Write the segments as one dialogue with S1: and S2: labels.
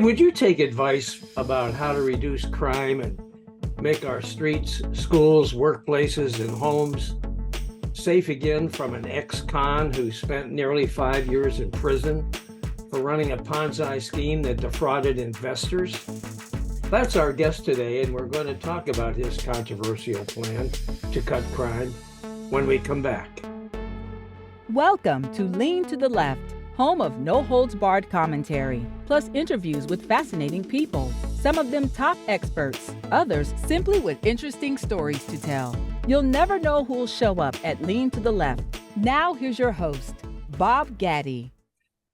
S1: would you take advice about how to reduce crime and make our streets, schools, workplaces, and homes safe again from an ex-con who spent nearly 5 years in prison for running a Ponzi scheme that defrauded investors? That's our guest today, and we're going to talk about his controversial plan to cut crime when we come back.
S2: Welcome to Lean to the Left, home of no-holds-barred commentary, plus interviews with fascinating people, some of them top experts, others simply with interesting stories to tell. You'll never know who'll show up at Lean to the Left. Now here's your host, Bob Gaddy.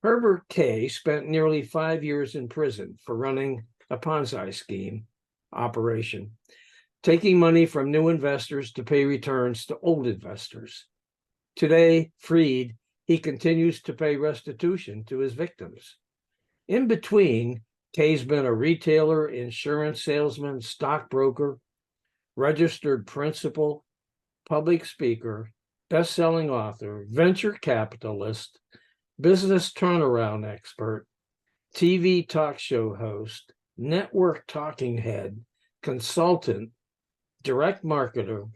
S1: Herbert Kay spent nearly 5 years in prison for running a Ponzi scheme operation, taking money from new investors to pay returns to old investors. Today, freed, he continues to pay restitution to his victims. In between, Kay's been a retailer, insurance salesman, stockbroker, registered principal, public speaker, best-selling author, venture capitalist, business turnaround expert, TV talk show host, network talking head, consultant, direct marketer,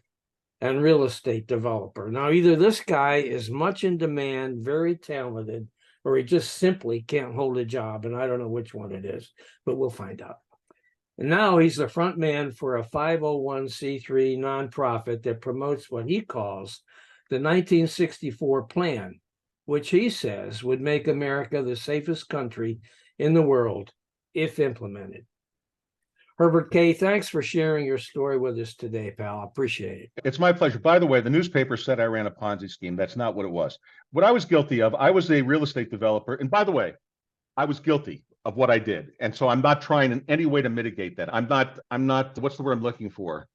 S1: and real estate developer. Now, either this guy is much in demand, very talented, or he just simply can't hold a job, and I don't know which one it is, but we'll find out. And now he's the front man for a 501c3 nonprofit that promotes what he calls the 1964 plan, which he says would make America the safest country in the world if implemented. Herbert Kay, thanks for sharing your story with us today, pal. I appreciate it.
S3: It's my pleasure. By the way, the newspaper said I ran a Ponzi scheme. That's not what it was. What I was guilty of, I was a real estate developer. And by the way, I was guilty of what I did. And so I'm not trying in any way to mitigate that. I'm not, what's the word I'm looking for?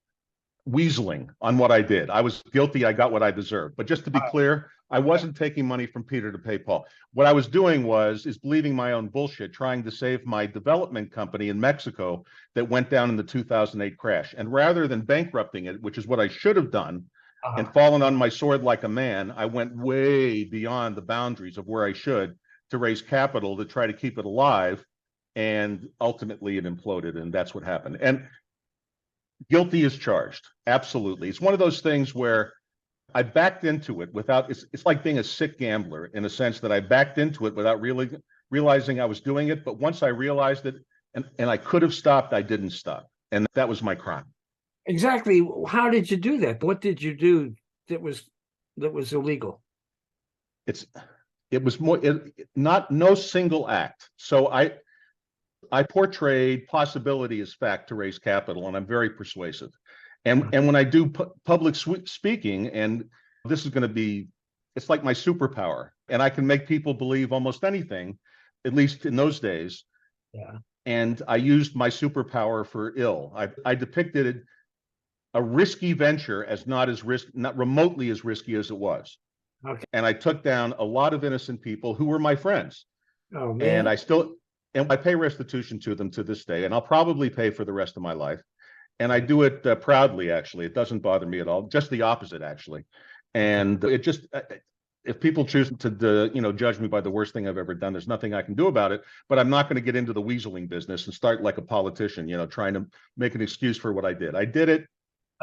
S3: Weaseling on what I did. I was guilty. I got what I deserved. But just to be clear, I wasn't taking money from Peter to pay Paul. What I was doing is believing my own bullshit, trying to save my development company in Mexico that went down in the 2008 crash. And rather than bankrupting it, which is what I should have done, and fallen on my sword like a man, I went way beyond the boundaries of where I should to raise capital to try to keep it alive. And ultimately it imploded, and that's what happened. And guilty is charged. Absolutely. It's one of those things where I backed into it without, it's like being a sick gambler in a sense that I backed into it without really realizing I was doing it. But once I realized it and I could have stopped, I didn't stop. And that was my crime.
S1: Exactly. How did you do that? What did you do that was illegal? It was more, no single act. So I portrayed possibility as fact to raise capital, and I'm very persuasive. And when I do public speaking, and this is going to be, it's like my superpower, and I can make people believe almost anything, at least in those days. Yeah.
S3: And I used my superpower for ill. I depicted a risky venture as not remotely as risky as it was.
S1: Okay.
S3: And I took down a lot of innocent people who were my friends.
S1: Oh, man.
S3: And I pay restitution to them to this day, and I'll probably pay for the rest of my life. And I do it proudly, actually. It doesn't bother me at all. Just the opposite, actually. And it just, if people choose to judge me by the worst thing I've ever done, there's nothing I can do about it. But I'm not going to get into the weaseling business and start like a politician, trying to make an excuse for what I did. I did it.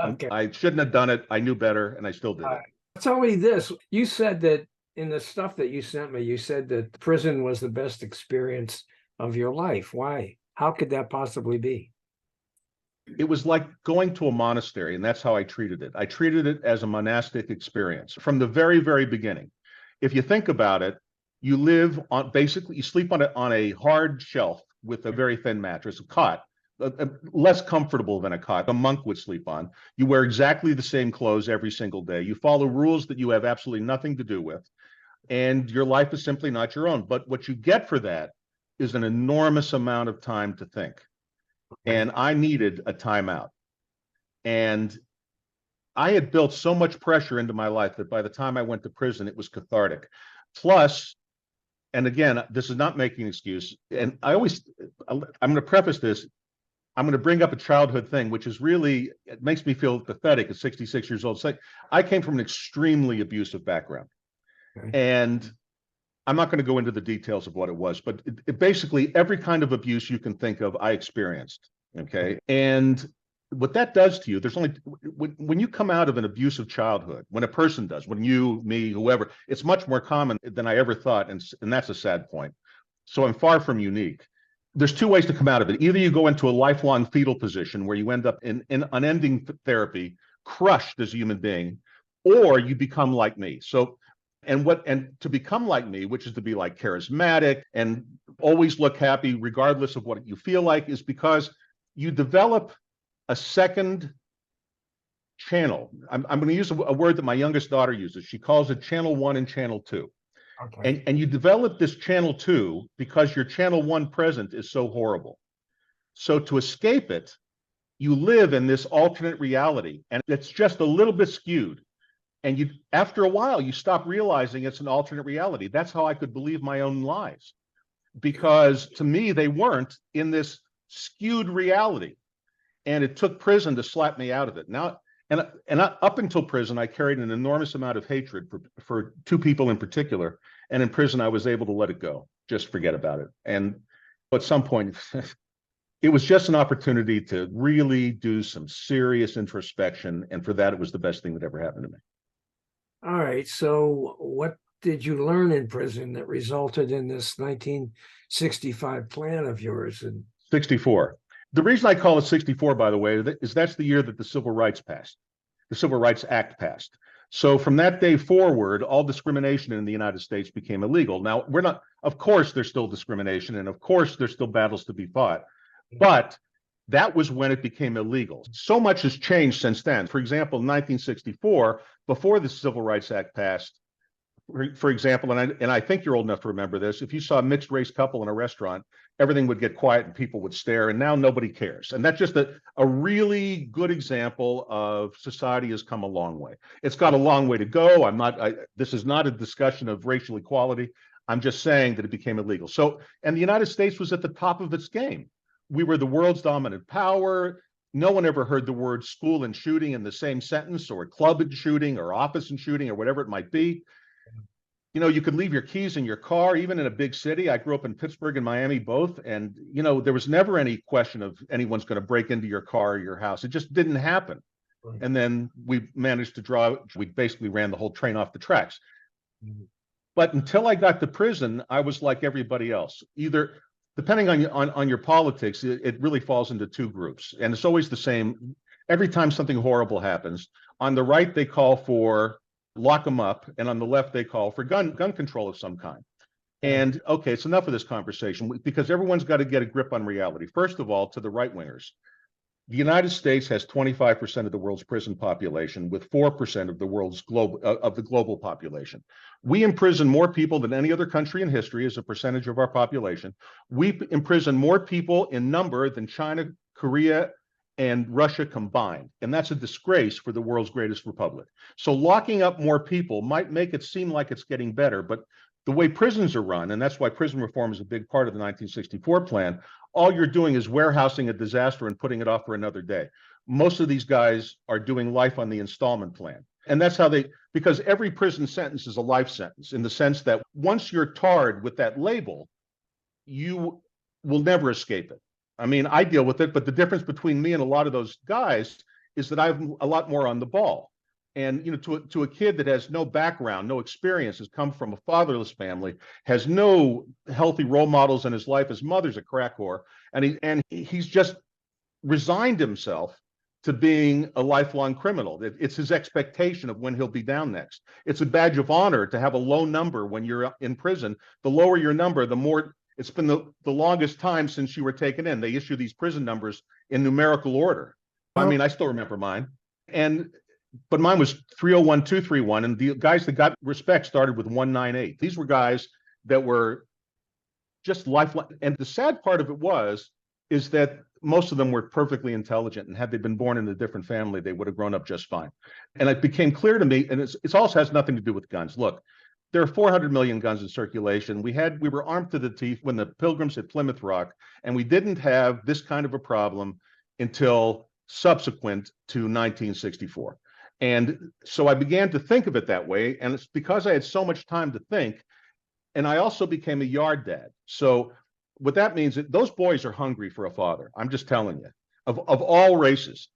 S1: Okay.
S3: I shouldn't have done it. I knew better, and I still did it.
S1: Tell me this. You said that in the stuff that you sent me, you said that prison was the best experience of your life. Why? How could that possibly be?
S3: It was like going to a monastery, and that's how I treated it. I treated it as a monastic experience from the very, very beginning. If you think about it, you live on, basically, you sleep on a hard shelf with a very thin mattress, a cot, less comfortable than a cot a monk would sleep on. You wear exactly the same clothes every single day. You follow rules that you have absolutely nothing to do with, and your life is simply not your own. But what you get for that is an enormous amount of time to think. And I needed a timeout. And I had built so much pressure into my life that by the time I went to prison, it was cathartic. Plus, and again, this is not making an excuse. And I'm going to preface this. I'm going to bring up a childhood thing, which is really, it makes me feel pathetic at 66 years old. It's like, I came from an extremely abusive background. And I'm not going to go into the details of what it was, but basically every kind of abuse you can think of, I experienced. Okay. And what that does to you, there's only, when you come out of an abusive childhood, when a person does, when you, me, whoever, it's much more common than I ever thought. And that's a sad point. So I'm far from unique. There's two ways to come out of it. Either you go into a lifelong fetal position where you end up in unending therapy, crushed as a human being, or you become like me. So, and to become like me, which is to be like charismatic and always look happy, regardless of what you feel like, is because you develop a second channel. I'm going to use a word that my youngest daughter uses. She calls it channel 1 and channel 2. Okay. And you develop this channel 2 because your channel 1 present is so horrible. So to escape it, you live in this alternate reality, and it's just a little bit skewed. And you, after a while, you stop realizing it's an alternate reality. That's how I could believe my own lies, because to me, they weren't in this skewed reality. And it took prison to slap me out of it. Now, and up until prison, I carried an enormous amount of hatred for two people in particular. And in prison, I was able to let it go, just forget about it. And at some point, it was just an opportunity to really do some serious introspection. And for that, it was the best thing that ever happened to me.
S1: All right. So what did you learn in prison that resulted in this 1965 plan of yours? And
S3: 64. The reason I call it 64, by the way, is that's the year that the Civil Rights Act passed. So from that day forward, all discrimination in the United States became illegal. Now, of course, there's still discrimination, and of course, there's still battles to be fought. But that was when it became illegal. So much has changed since then. For example, in 1964, before the Civil Rights Act passed, for example, and I think you're old enough to remember this, if you saw a mixed race couple in a restaurant, everything would get quiet and people would stare, and now nobody cares. And that's just a really good example of society has come a long way. It's got a long way to go. This is not a discussion of racial equality. I'm just saying that it became illegal. So, and the United States was at the top of its game. We were the world's dominant power. No one ever heard the word school and shooting in the same sentence, or club and shooting, or office and shooting, or whatever it might be. You know, you could leave your keys in your car, even in a big city. I grew up in Pittsburgh and Miami both. And, you know, there was never any question of anyone's going to break into your car or your house. It just didn't happen. Right. And then we managed to we basically ran the whole train off the tracks. Mm-hmm. But until I got to prison, I was like everybody else. Either, depending on your politics, it really falls into two groups. And it's always the same. Every time something horrible happens, on the right, they call for lock them up, and on the left they call for gun control of some kind. And okay, it's enough of this conversation, because everyone's got to get a grip on reality. First of all, to the right wingers, the United States has 25% of the world's prison population, with 4% of the world's global population. We imprison more people than any other country in history as a percentage of our population. We imprison more people in number than China, Korea, and Russia combined. And that's a disgrace for the world's greatest republic. So locking up more people might make it seem like it's getting better, but the way prisons are run, and that's why prison reform is a big part of the 1964 plan, all you're doing is warehousing a disaster and putting it off for another day. Most of these guys are doing life on the installment plan. And that's how because every prison sentence is a life sentence, in the sense that once you're tarred with that label, you will never escape it. I mean, I deal with it, but the difference between me and a lot of those guys is that I'm a lot more on the ball. And, you know, to a kid that has no background, no experience, has come from a fatherless family, has no healthy role models in his life. His mother's a crack whore, and he's just resigned himself to being a lifelong criminal. It's his expectation of when he'll be down next. It's a badge of honor to have a low number when you're in prison. The lower your number, the more. It's been the longest time since you were taken in. They issue these prison numbers in numerical order. I mean, I still remember mine. But mine was 301, 231, and the guys that got respect started with 198. These were guys that were just lifelong. And the sad part of it is that most of them were perfectly intelligent, and had they been born in a different family, they would have grown up just fine. And it became clear to me, and it also has nothing to do with guns. Look, there are 400 million guns in circulation. We were armed to the teeth when the Pilgrims hit Plymouth Rock, and we didn't have this kind of a problem until subsequent to 1964. And so I began to think of it that way. And it's because I had so much time to think, And I also became a yard dad. So what that means is those boys are hungry for a father. I'm just telling you, of all races.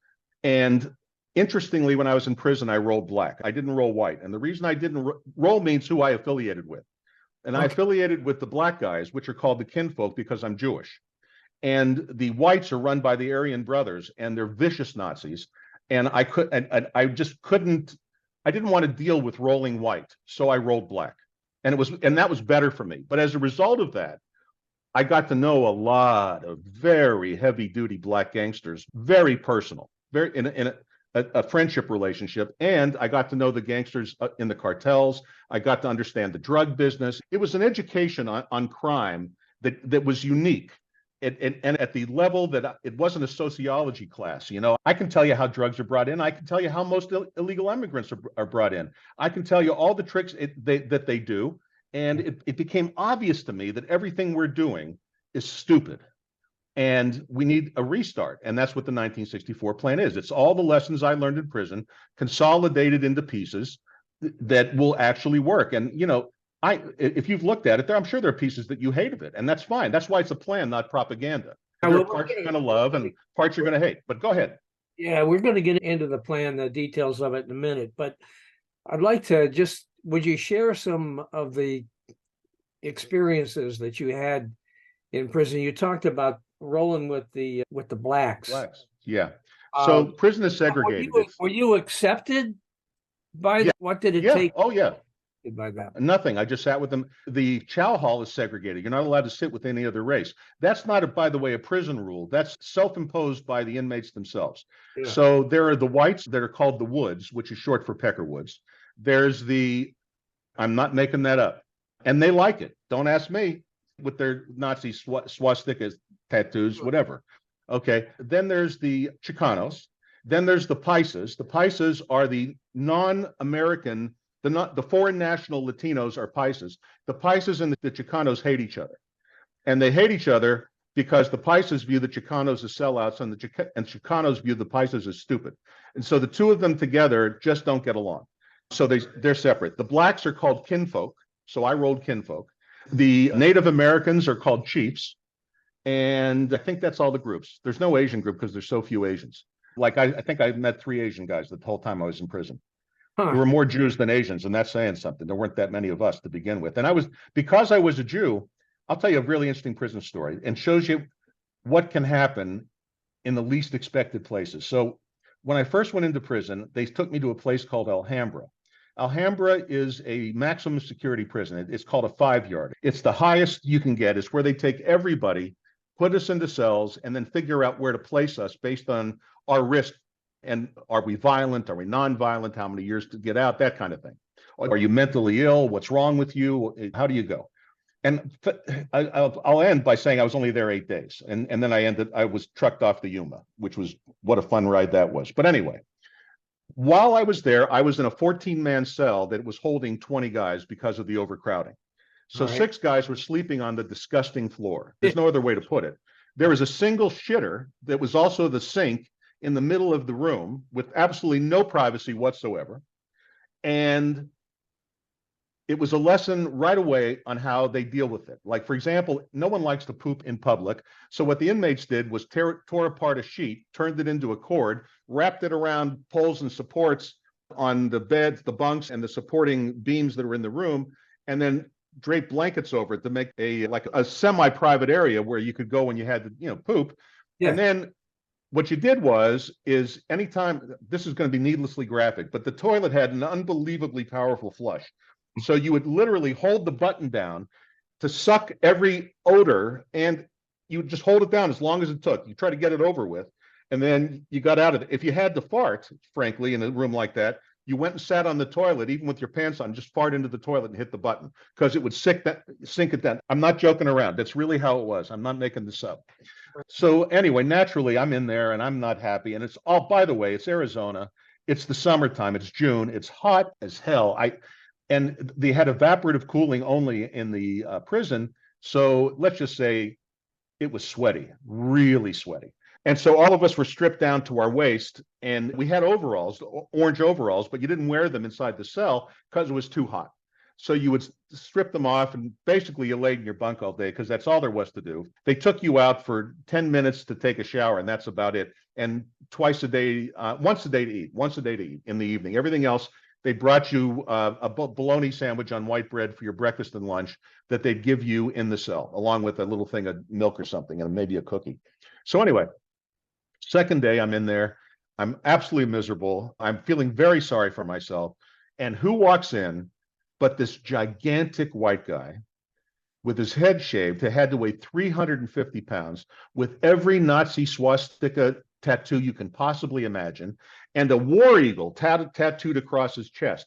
S3: And interestingly, when I was in prison, I rolled black. I didn't roll white. And the reason I didn't roll means who I affiliated with. And I affiliated with the black guys, which are called the kinfolk, because I'm Jewish. And the whites are run by the Aryan brothers, and they're vicious Nazis. And I just couldn't, I didn't want to deal with rolling white. So I rolled black. And that was better for me. But as a result of that, I got to know a lot of very heavy duty black gangsters, very personal, very in a friendship relationship. And I got to know the gangsters in the cartels. I got to understand the drug business. It was an education on crime that was unique. And at the level that it wasn't a sociology class. You know, I can tell you how drugs are brought in. I can tell you how most illegal immigrants are brought in. I can tell you all the tricks that they do. And it became obvious to me that everything we're doing is stupid. And we need a restart. And that's what the 1964 plan is. It's all the lessons I learned in prison, consolidated into pieces that will actually work. And, you know, if you've looked at it, I'm sure there are pieces that you hate of it, and that's fine. That's why it's a plan, not propaganda. There are parts you're going to love and parts you're going to hate. But go ahead.
S1: Yeah, we're going to get into the plan, the details of it in a minute. But I'd like to would you share some of the experiences that you had in prison? You talked about rolling with the blacks.
S3: Yeah. So prison is segregated.
S1: Were you accepted by what did it take?
S3: Oh, yeah.
S1: By that?
S3: Nothing. I just sat with them. The chow hall is segregated. You're not allowed to sit with any other race. That's not, by the way, a prison rule. That's self-imposed by the inmates themselves. Yeah. So there are the whites that are called the Woods, which is short for Pecker Woods. There's I'm not making that up. And they like it. Don't ask me, with their Nazi swastika tattoos, whatever. Okay. Then there's the Chicanos. Then there's the Paisas. The Paisas are the non-American. The foreign national Latinos are Paisas. The Paisas and the Chicanos hate each other. And they hate each other because the Paisas view the Chicanos as sellouts and Chicanos view the Paisas as stupid. And so the two of them together just don't get along. So they're separate. The blacks are called kinfolk. So I rolled kinfolk. The Native Americans are called chiefs. And I think that's all the groups. There's no Asian group because there's so few Asians. Like I think I met 3 Asian guys the whole time I was in prison. There were more Jews than Asians, and that's saying something. There weren't that many of us to begin with. And because I was a Jew, I'll tell you a really interesting prison story, and shows you what can happen in the least expected places. So when I first went into prison, they took me to a place called Alhambra. Alhambra is a maximum security prison. It's called a 5-yard. It's the highest you can get. It's where they take everybody, put us into cells, and then figure out where to place us based on our risk. And are we violent? Are we non-violent? How many years to get out? That kind of thing. Are you mentally ill? What's wrong with you? How do you go? And I'll end by saying I was only there 8 days. And then I was trucked off to Yuma, which was what a fun ride that was. But anyway, while I was there, I was in a 14-man cell that was holding 20 guys because of the overcrowding. So 6 guys were sleeping on the disgusting floor. There's no other way to put it. There was a single shitter that was also the sink in the middle of the room with absolutely no privacy whatsoever. And it was a lesson right away on how they deal with it. Like, for example, no one likes to poop in public. So what the inmates did was tore apart a sheet, turned it into a cord, wrapped it around poles and supports on the beds, the bunks, and the supporting beams that were in the room, and then draped blankets over it to make a semi-private area where you could go when you had to, poop. Yeah. And then what you did is anytime, this is going to be needlessly graphic, but the toilet had an unbelievably powerful flush. So you would literally hold the button down to suck every odor, and you would just hold it down as long as it took. You try to get it over with, and then you got out of it. If you had to fart, frankly, in a room like that, you went and sat on the toilet, even with your pants on, just fart into the toilet and hit the button, because it would sink it down. I'm not joking around. That's really how it was. I'm not making this up. So anyway, naturally, I'm in there and I'm not happy. And it's by the way, it's Arizona. It's the summertime. It's June. It's hot as hell. And they had evaporative cooling only in the prison. So let's just say it was sweaty, really sweaty. And so all of us were stripped down to our waist, and we had overalls, orange overalls, but you didn't wear them inside the cell because it was too hot. So you would strip them off, and basically you laid in your bunk all day because that's all there was to do. They took you out for 10 minutes to take a shower, and that's about it. And once a day to eat in the evening. Everything else, they brought you a bologna sandwich on white bread for your breakfast and lunch that they'd give you in the cell, along with a little thing of milk or something, and maybe a cookie. So anyway, second day I'm in there. I'm absolutely miserable. I'm feeling very sorry for myself. And who walks in but this gigantic white guy with his head shaved, who had to weigh 350 pounds, with every Nazi swastika tattoo you can possibly imagine, and a war eagle tattooed across his chest.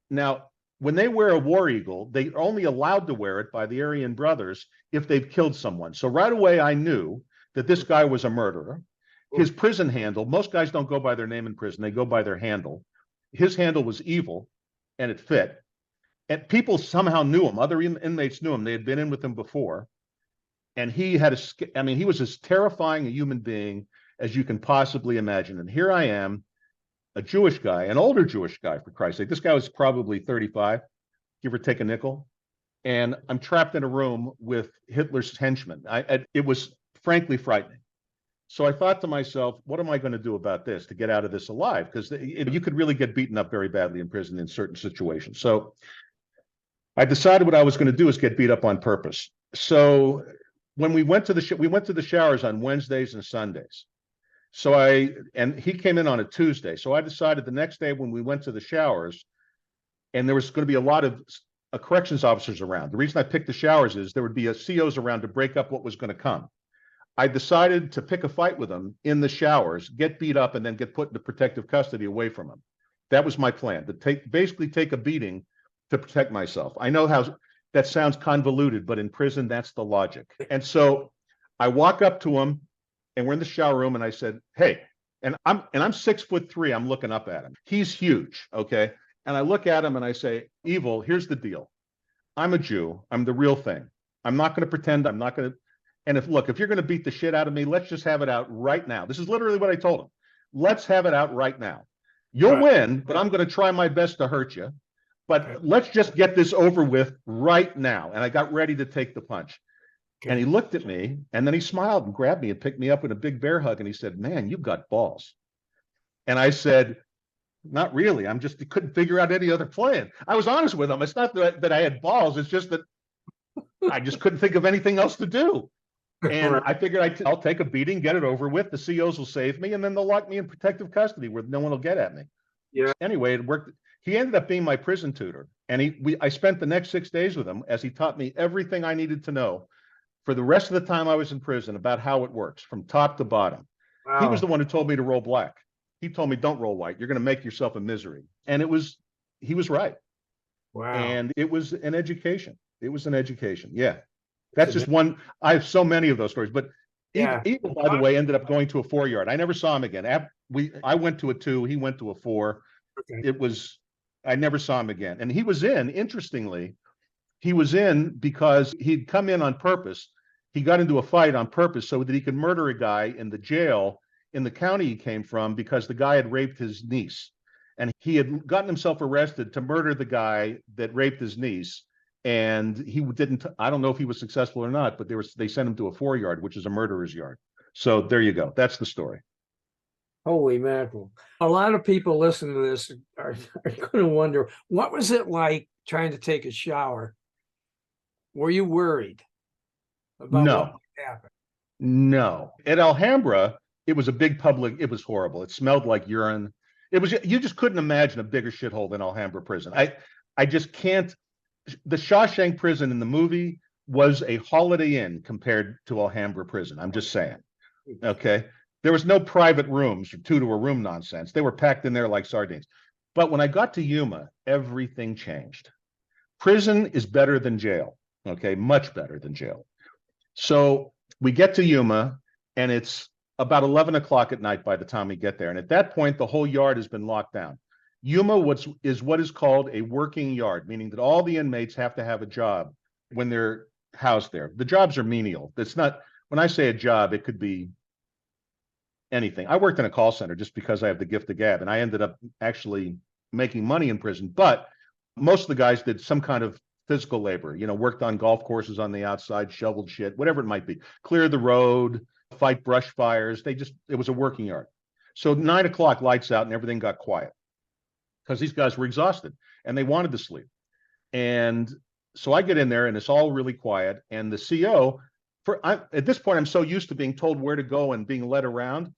S3: Now, when they wear a war eagle, they're only allowed to wear it by the Aryan brothers if they've killed someone. So right away, I knew that this guy was a murderer. His prison handle, most guys don't go by their name in prison, they go by their handle. His handle was evil, and it fit. And people somehow knew him. Other inmates knew him. They had been in with him before. And he was as terrifying a human being as you can possibly imagine. And here I am, a Jewish guy, an older Jewish guy, for Christ's sake. This guy was probably 35, give or take a nickel. And I'm trapped in a room with Hitler's henchmen. It was frankly frightening. So I thought to myself, what am I going to do about this to get out of this alive? Because you could really get beaten up very badly in prison in certain situations. So I decided what I was going to do is get beat up on purpose. So when we went to the showers on Wednesdays and Sundays. And he came in on a Tuesday. So I decided the next day when we went to the showers, and there was going to be a lot of corrections officers around. The reason I picked the showers is there would be a COs around to break up what was going to come. I decided to pick a fight with them in the showers, get beat up, and then get put into protective custody away from them. That was my plan, to basically take a beating to protect myself. I know how that sounds convoluted, but in prison, that's the logic. And so I walk up to him, and we're in the shower room, and I said, hey, and I'm 6'3", I'm looking up at him. He's huge, okay? And I look at him and I say, Evil, here's the deal. I'm a Jew. I'm the real thing. I'm not going to pretend. I'm not going to. And if you're going to beat the shit out of me, let's just have it out right now. This is literally what I told him. Let's have it out right now. You'll win, but I'm going to try my best to hurt you. But let's just get this over with right now. And I got ready to take the punch. And he looked at me, and then he smiled and grabbed me and picked me up with a big bear hug. And he said, man, you've got balls. And I said, not really. Couldn't figure out any other plan. I was honest with him. It's not that I had balls. It's just that I just couldn't think of anything else to do. And I figured I'll take a beating, get it over with. The COs will save me, and then they'll lock me in protective custody where no one will get at me.
S1: Yeah.
S3: Anyway, it worked. He ended up being my prison tutor, and I spent the next 6 days with him as he taught me everything I needed to know for the rest of the time I was in prison about how it works from top to bottom. Wow. He was the one who told me to roll black. He told me, don't roll white. You're going to make yourself a misery. And he was right. Wow. And it was an education. It was an education. Yeah. That's just one. I have so many of those stories, but Eagle, by the way, ended up going to a 4-yard. I never saw him again. I went to a 2, he went to a 4. Okay. I never saw him again. And interestingly, he was in because he'd come in on purpose. He got into a fight on purpose so that he could murder a guy in the jail in the county he came from because the guy had raped his niece. And he had gotten himself arrested to murder the guy that raped his niece. And he didn't, I don't know if he was successful or not, but they sent him to a 4-yard, which is a murderer's yard. So there you go. That's the story.
S1: Holy mackerel. A lot of people listening to this are going to wonder, what was it like trying to take a shower? Were you worried about what happened?
S3: No. At Alhambra, it was a big public, it was horrible. It smelled like urine. You just couldn't imagine a bigger shithole than Alhambra prison. I just can't. The Shawshank prison in the movie was a Holiday Inn compared to Alhambra prison. I'm just saying. Okay. There was no private rooms or 2 to a room nonsense. They were packed in there like sardines. But when I got to Yuma, everything changed. Prison is better than jail. Okay. Much better than jail. So we get to Yuma, and it's about 11 o'clock at night by the time we get there. And at that point, the whole yard has been locked down. Yuma is what is called a working yard, meaning that all the inmates have to have a job when they're housed there. The jobs are menial. It's not, when I say a job, it could be anything. I worked in a call center just because I have the gift of gab, and I ended up actually making money in prison. But Most of the guys did some kind of physical labor, worked on golf courses on the outside, shoveled shit, whatever it might be, clear the road, fight brush fires. It was a working yard. So 9 o'clock, lights out, and everything got quiet because these guys were exhausted and they wanted to sleep. And so I get in there and it's all really quiet. And the CO, at this point, I'm so used to being told where to go and being led around,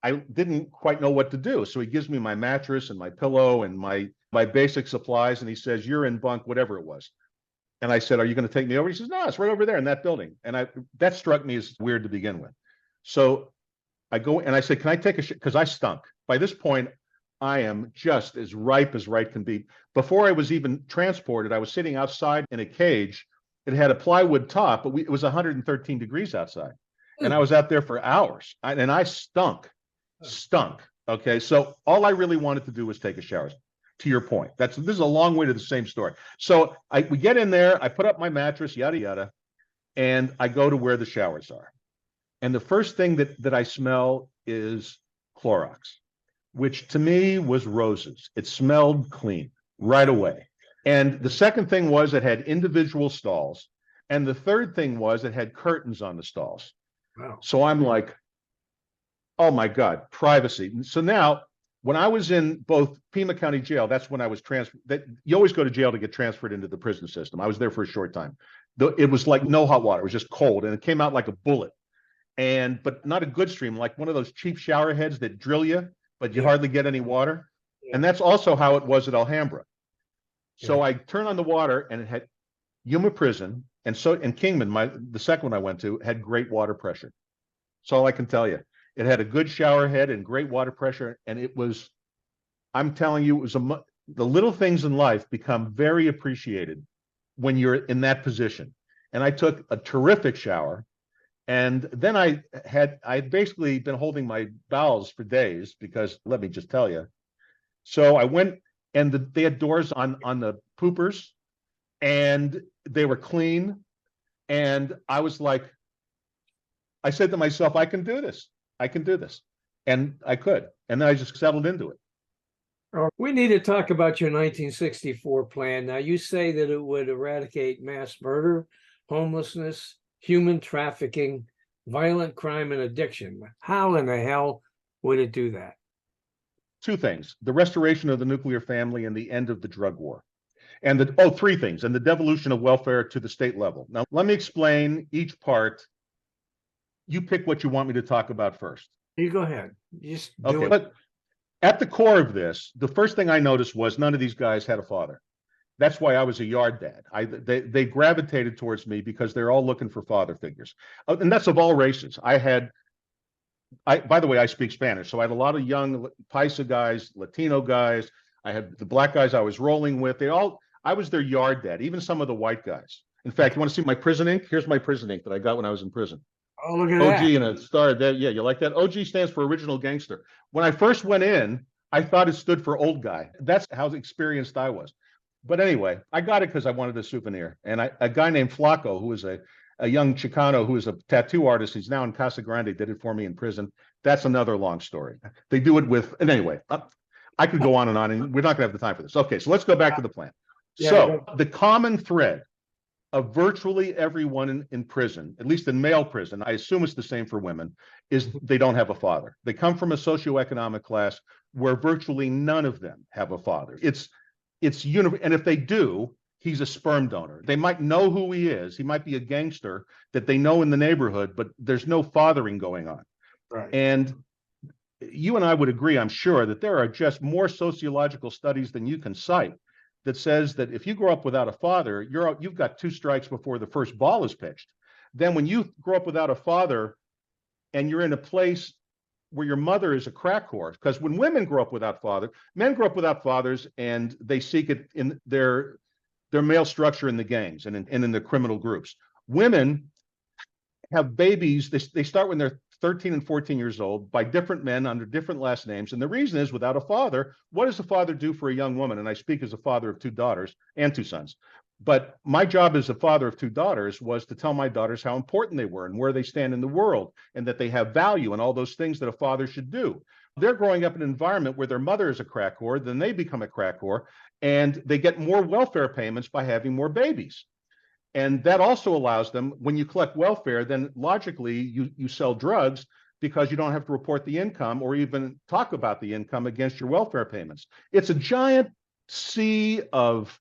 S3: I didn't quite know what to do. So he gives me my mattress and my pillow and my basic supplies. And he says, "You're in bunk," whatever it was. And I said, "Are you going to take me over?" He says, "No, it's right over there in that building." And that struck me as weird to begin with. So I go and I said, "Can I take a shit?" Because I stunk. By this point, I am just as ripe as ripe can be. Before I was even transported, I was sitting outside in a cage. It had a plywood top, but it was 113 degrees outside. And I was out there for hours. And I stunk. Okay. So all I really wanted to do was take a shower. To your point, this is a long way to the same story. So we get in there, I put up my mattress, yada, yada, and I go to where the showers are. And the first thing that I smell is Clorox, which to me was roses. It smelled clean right away. And the second thing was it had individual stalls. And the third thing was it had curtains on the stalls.
S1: Wow.
S3: So I'm like, oh my God, privacy. So now, when I was in both Pima County Jail, that's when I was transferred. You always go to jail to get transferred into the prison system. I was there for a short time. It was like no hot water. It was just cold, and it came out like a bullet. But not a good stream, like one of those cheap shower heads that drill you, but you hardly get any water. Yeah. And that's also how it was at Alhambra. So I turned on the water, and it had Yuma Prison, and Kingman, the second one I went to, had great water pressure. That's all I can tell you. It had a good shower head and great water pressure. And it was, I'm telling you, the little things in life become very appreciated when you're in that position. And I took a terrific shower. And then I had basically been holding my bowels for days because, let me just tell you. So I went, and they had doors on the poopers, and they were clean. And I was like, I said to myself, I can do this. And I could. And then I just settled into it.
S1: We need to talk about your 1964 plan. Now, you say that it would eradicate mass murder, homelessness, human trafficking, violent crime, and addiction. How in the hell would it do that?
S3: Two things: the restoration of the nuclear family and the end of the drug war. And three things: and the devolution of welfare to the state level. Now, let me explain each part. You pick what you want me to talk about first.
S1: You go ahead. Just do it.
S3: But at the core of this, the first thing I noticed was none of these guys had a father. That's why I was a yard dad. They gravitated towards me because they're all looking for father figures. And that's of all races. By the way, I speak Spanish. So I had a lot of young Paisa guys, Latino guys. I had the black guys I was rolling with. I was their yard dad, even some of the white guys. In fact, you want to see my prison ink? Here's my prison ink that I got when I was in prison.
S1: Oh, look at
S3: OG
S1: that.
S3: and a star there. Yeah, you like that? OG stands for original gangster. When I first went in, I thought it stood for old guy. That's how experienced I was. But anyway, I got it because I wanted a souvenir. And a guy named Flaco, who was a young Chicano who is a tattoo artist, he's now in Casa Grande, did it for me in prison. That's another long story. They do it and anyway, I could go on, and we're not going to have the time for this. Okay, so let's go back to the plan. So the common thread of virtually everyone in prison, at least in male prison, I assume it's the same for women, is they don't have a father. They come from a socioeconomic class where virtually none of them have a father. And if they do, he's a sperm donor. They might know who he is. He might be a gangster that they know in the neighborhood, but there's no fathering going on.
S1: Right.
S3: And you and I would agree, I'm sure, that there are just more sociological studies than you can cite that says that if you grow up without a father, you've got two strikes before the first ball is pitched. Then when you grow up without a father and you're in a place where your mother is a crack whore, because when women grow up without men grow up without fathers, and they seek it in their male structure in the gangs and in the criminal groups. Women have babies. They start when they're 13 and 14 years old by different men under different last names. And the reason is, without a father, what does a father do for a young woman? And I speak as a father of two daughters and two sons. But my job as a father of two daughters was to tell my daughters how important they were and where they stand in the world, and that they have value and all those things that a father should do. they're growing up in an environment where their mother is a crack whore, then they become a crack whore, and they get more welfare payments by having more babies. And that also allows them, when you collect welfare, then logically you sell drugs because you don't have to report the income or even talk about the income against your welfare payments. It's a giant sea of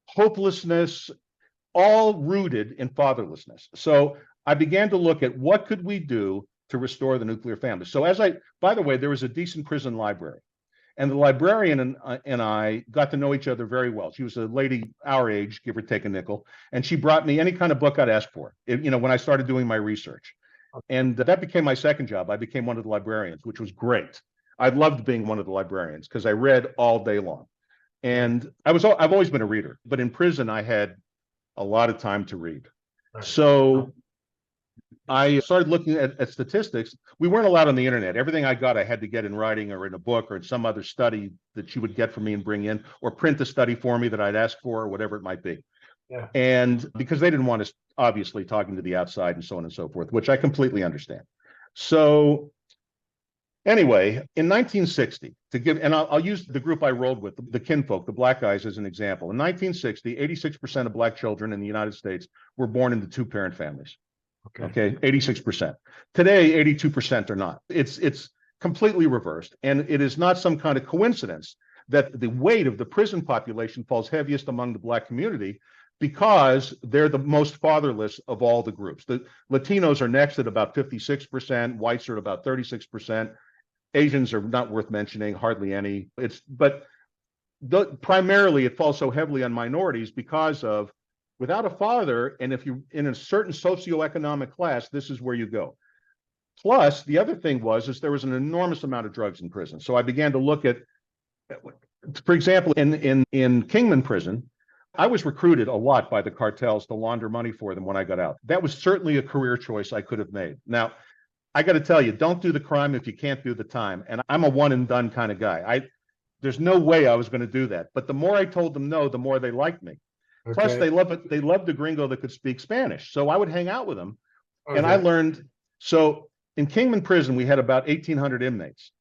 S3: hopelessness, all rooted in fatherlessness. So I began to look at what could we do to restore the nuclear family. So by the way, there was a decent prison library. And the librarian and I got to know each other very well. She was a lady our age, give or take a nickel, and she brought me any kind of book I'd ask for, when I started doing my research. And that became my second job. I became one of the librarians, which was great. I loved being one of the librarians because I read all day long. And I've always been a reader, but in prison I had a lot of time to read. So I started looking at statistics. We weren't allowed on the internet. Everything I got, I had to get in writing or in a book or in some other study that you would get from me and bring in, or print the study for me that I'd ask for, or whatever it might be.
S1: Yeah.
S3: And because they didn't want us obviously talking to the outside and so on and so forth, which I completely understand. So anyway, in 1960, and I'll use the group I rolled with, the kinfolk, the black guys, as an example. In 1960, 86% of black children in the United States were born into two-parent families. Okay, 86%. Today, 82% are not. It's completely reversed, and it is not some kind of coincidence that the weight of the prison population falls heaviest among the black community, because they're the most fatherless of all the groups. The Latinos are next at about 56%, whites are at about 36%, Asians are not worth mentioning, hardly any. Primarily it falls so heavily on minorities because of, without a father, and if you're in a certain socioeconomic class, this is where you go. Plus, the other thing is there was an enormous amount of drugs in prison. So I began to look at, for example, in Kingman prison, I was recruited a lot by the cartels to launder money for them when I got out. That was certainly a career choice I could have made. Now, I got to tell you, don't do the crime if you can't do the time. And I'm a one and done kind of guy. There's no way I was going to do that. But the more I told them no, the more they liked me. Okay. Plus, they loved a gringo that could speak Spanish. So I would hang out with them. Okay. And I learned. So in Kingman prison, we had about 1,800 inmates,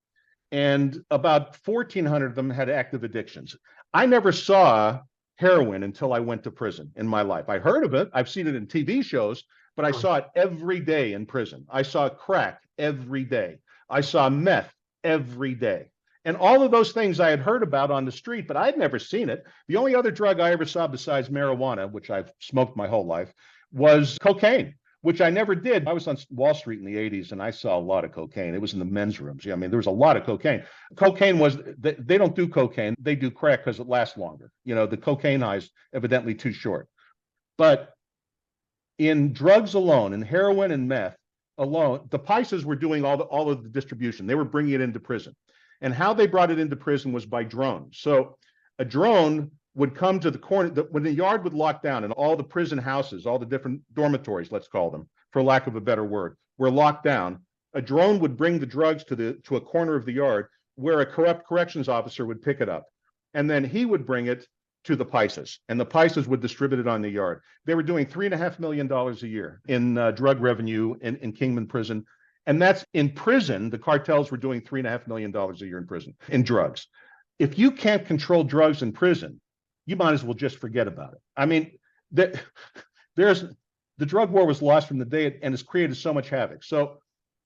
S3: and about 1,400 of them had active addictions. I never saw heroin until I went to prison in my life. I heard of it. I've seen it in TV shows, but I saw it every day in prison. I saw crack every day. I saw meth every day. And all of those things I had heard about on the street, but I'd never seen it. The only other drug I ever saw besides marijuana, which I've smoked my whole life, was cocaine, which I never did. I was on Wall Street in the 80s, and I saw a lot of cocaine. It was in the men's rooms. I mean, there was a lot of cocaine. Cocaine they don't do cocaine. They do crack because it lasts longer. The cocaine high is evidently too short. But in drugs alone, in heroin and meth alone, the Pisces were doing all of the distribution. They were bringing it into prison. And how they brought it into prison was by drone. So a drone would come to the corner, when the yard would lock down and all the prison houses, all the different dormitories, let's call them, for lack of a better word, were locked down. A drone would bring the drugs to a corner of the yard where a corrupt corrections officer would pick it up. And then he would bring it to the Pisces, and the Pisces would distribute it on the yard. They were doing $3.5 million a year in drug revenue in Kingman prison. And that's in prison. The cartels were doing $3.5 million a year in prison in drugs. If you can't control drugs in prison, you might as well just forget about it. I mean, the drug war was lost from the day, and it's created so much havoc. So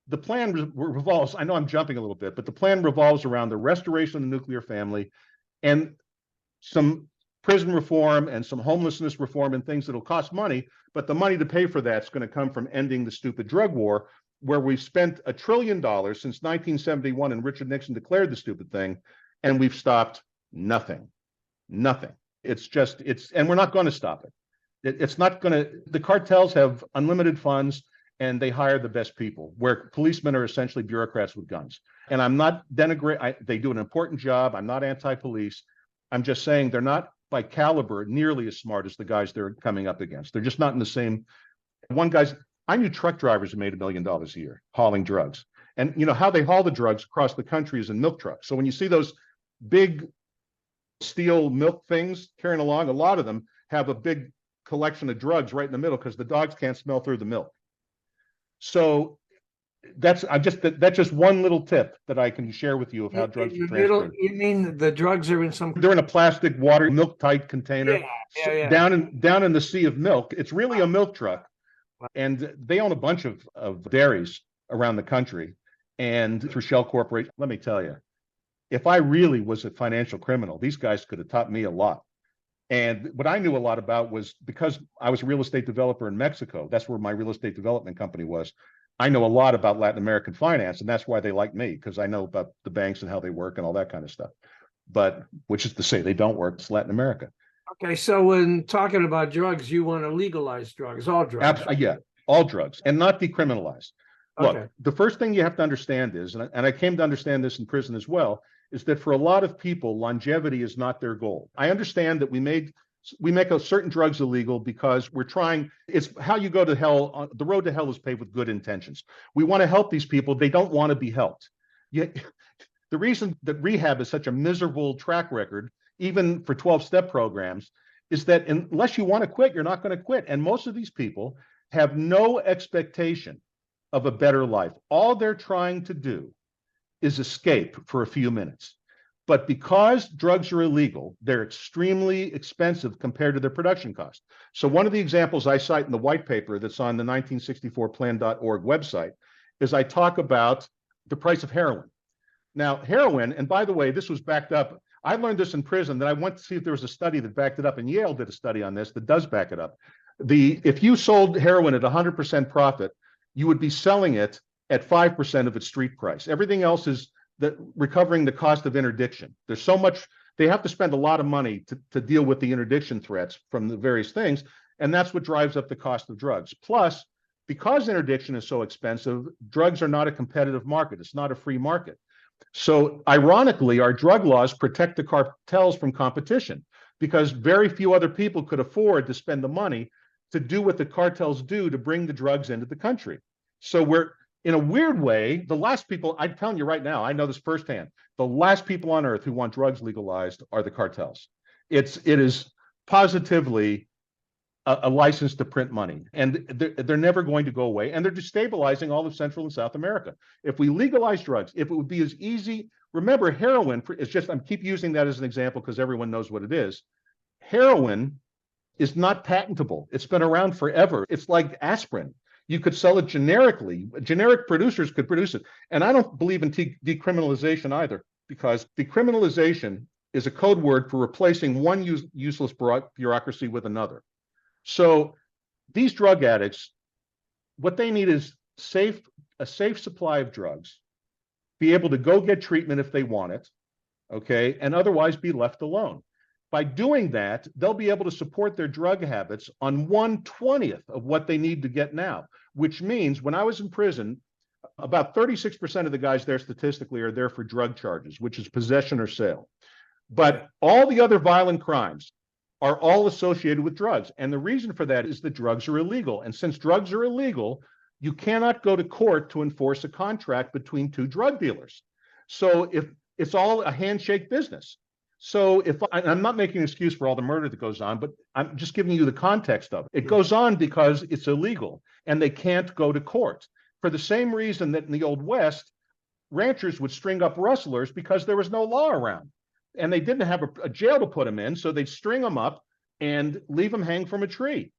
S3: the plan revolves, I know I'm jumping a little bit, but the plan revolves around the restoration of the nuclear family and some prison reform and some homelessness reform and things that'll cost money. But the money to pay for that's going to come from ending the stupid drug war, where we've spent $1 trillion since 1971 and Richard Nixon declared the stupid thing, and we've stopped nothing. And we're not going to stop it. It's not going to, the cartels have unlimited funds and they hire the best people, where policemen are essentially bureaucrats with guns. And I'm not denigrating, they do an important job. I'm not anti-police. I'm just saying they're not by caliber nearly as smart as the guys they're coming up against. They're just not in the same. I knew truck drivers who made $1 million a year hauling drugs. And how they haul the drugs across the country is in milk trucks. So when you see those big steel milk things carrying along, a lot of them have a big collection of drugs right in the middle because the dogs can't smell through the milk. So that's just one little tip that I can share with you of how drugs
S1: In
S3: are
S1: the middle,
S3: transferred.
S1: you mean the drugs are in some?
S3: They're in a plastic water milk tight container
S1: Yeah.
S3: down in the sea of milk. It's really a milk truck, and they own a bunch of dairies around the country, and through Shell Corporation. Let me tell you, if I really was a financial criminal, these guys could have taught me a lot. And what I knew a lot about was, because I was a real estate developer in Mexico, that's where my real estate development company was. I know a lot about Latin American finance, and that's why they like me, because I know about the banks and how they work and all that kind of stuff. But which is to say, they don't work. It's Latin America.
S1: Okay, so when talking about drugs, you want to legalize drugs, all drugs.
S3: Yeah, all drugs, and not decriminalized.
S1: Okay.
S3: Look, the first thing you have to understand is, and I came to understand this in prison as well, is that for a lot of people, longevity is not their goal. I understand that we make certain drugs illegal because we're trying. It's how you go to hell. The road to hell is paved with good intentions. We want to help these people. They don't want to be helped. Yet, the reason that rehab is such a miserable track record, even for 12-step programs, is that unless you want to quit, you're not going to quit. And most of these people have no expectation of a better life. All they're trying to do is escape for a few minutes. But because drugs are illegal, they're extremely expensive compared to their production cost. So one of the examples I cite in the white paper that's on the 1964plan.org website is I talk about the price of heroin. Now, heroin, and by the way, this was backed up. I learned this in prison, that I went to see if there was a study that backed it up, and Yale did a study on this that does back it up. If you sold heroin at 100% profit, you would be selling it at 5% of its street price. Everything else is recovering the cost of interdiction. There's so much, they have to spend a lot of money to deal with the interdiction threats from the various things, and that's what drives up the cost of drugs. Plus, because interdiction is so expensive, drugs are not a competitive market. It's not a free market. So ironically, our drug laws protect the cartels from competition, because very few other people could afford to spend the money to do what the cartels do to bring the drugs into the country. So we're, in a weird way, the last people, I'm telling you right now, I know this firsthand, the last people on earth who want drugs legalized are the cartels. It is positively a license to print money, and they're never going to go away, and they're destabilizing all of Central and South America. If we legalize drugs, if it would be as easy, remember, heroin is just, I keep using that as an example because everyone knows what it is. Heroin is not patentable. It's been around forever. It's like aspirin. You could sell it generically. Generic producers could produce it. And I don't believe in decriminalization either, because decriminalization is a code word for replacing one useless bureaucracy with another. So these drug addicts, what they need is a safe supply of drugs, be able to go get treatment if they want it, okay, and otherwise be left alone. By doing that, they'll be able to support their drug habits on 1/20th of what they need to get now, which means when I was in prison, about 36% of the guys there statistically are there for drug charges, which is possession or sale. But all the other violent crimes are all associated with drugs. And the reason for that is that drugs are illegal. And since drugs are illegal, you cannot go to court to enforce a contract between two drug dealers. So if it's all a handshake business. So I'm not making an excuse for all the murder that goes on, but I'm just giving you the context of it. It goes on because it's illegal and they can't go to court. For the same reason that in the Old West, ranchers would string up rustlers because there was no law around. And they didn't have a jail to put them in, so they'd string them up and leave them hang from a tree.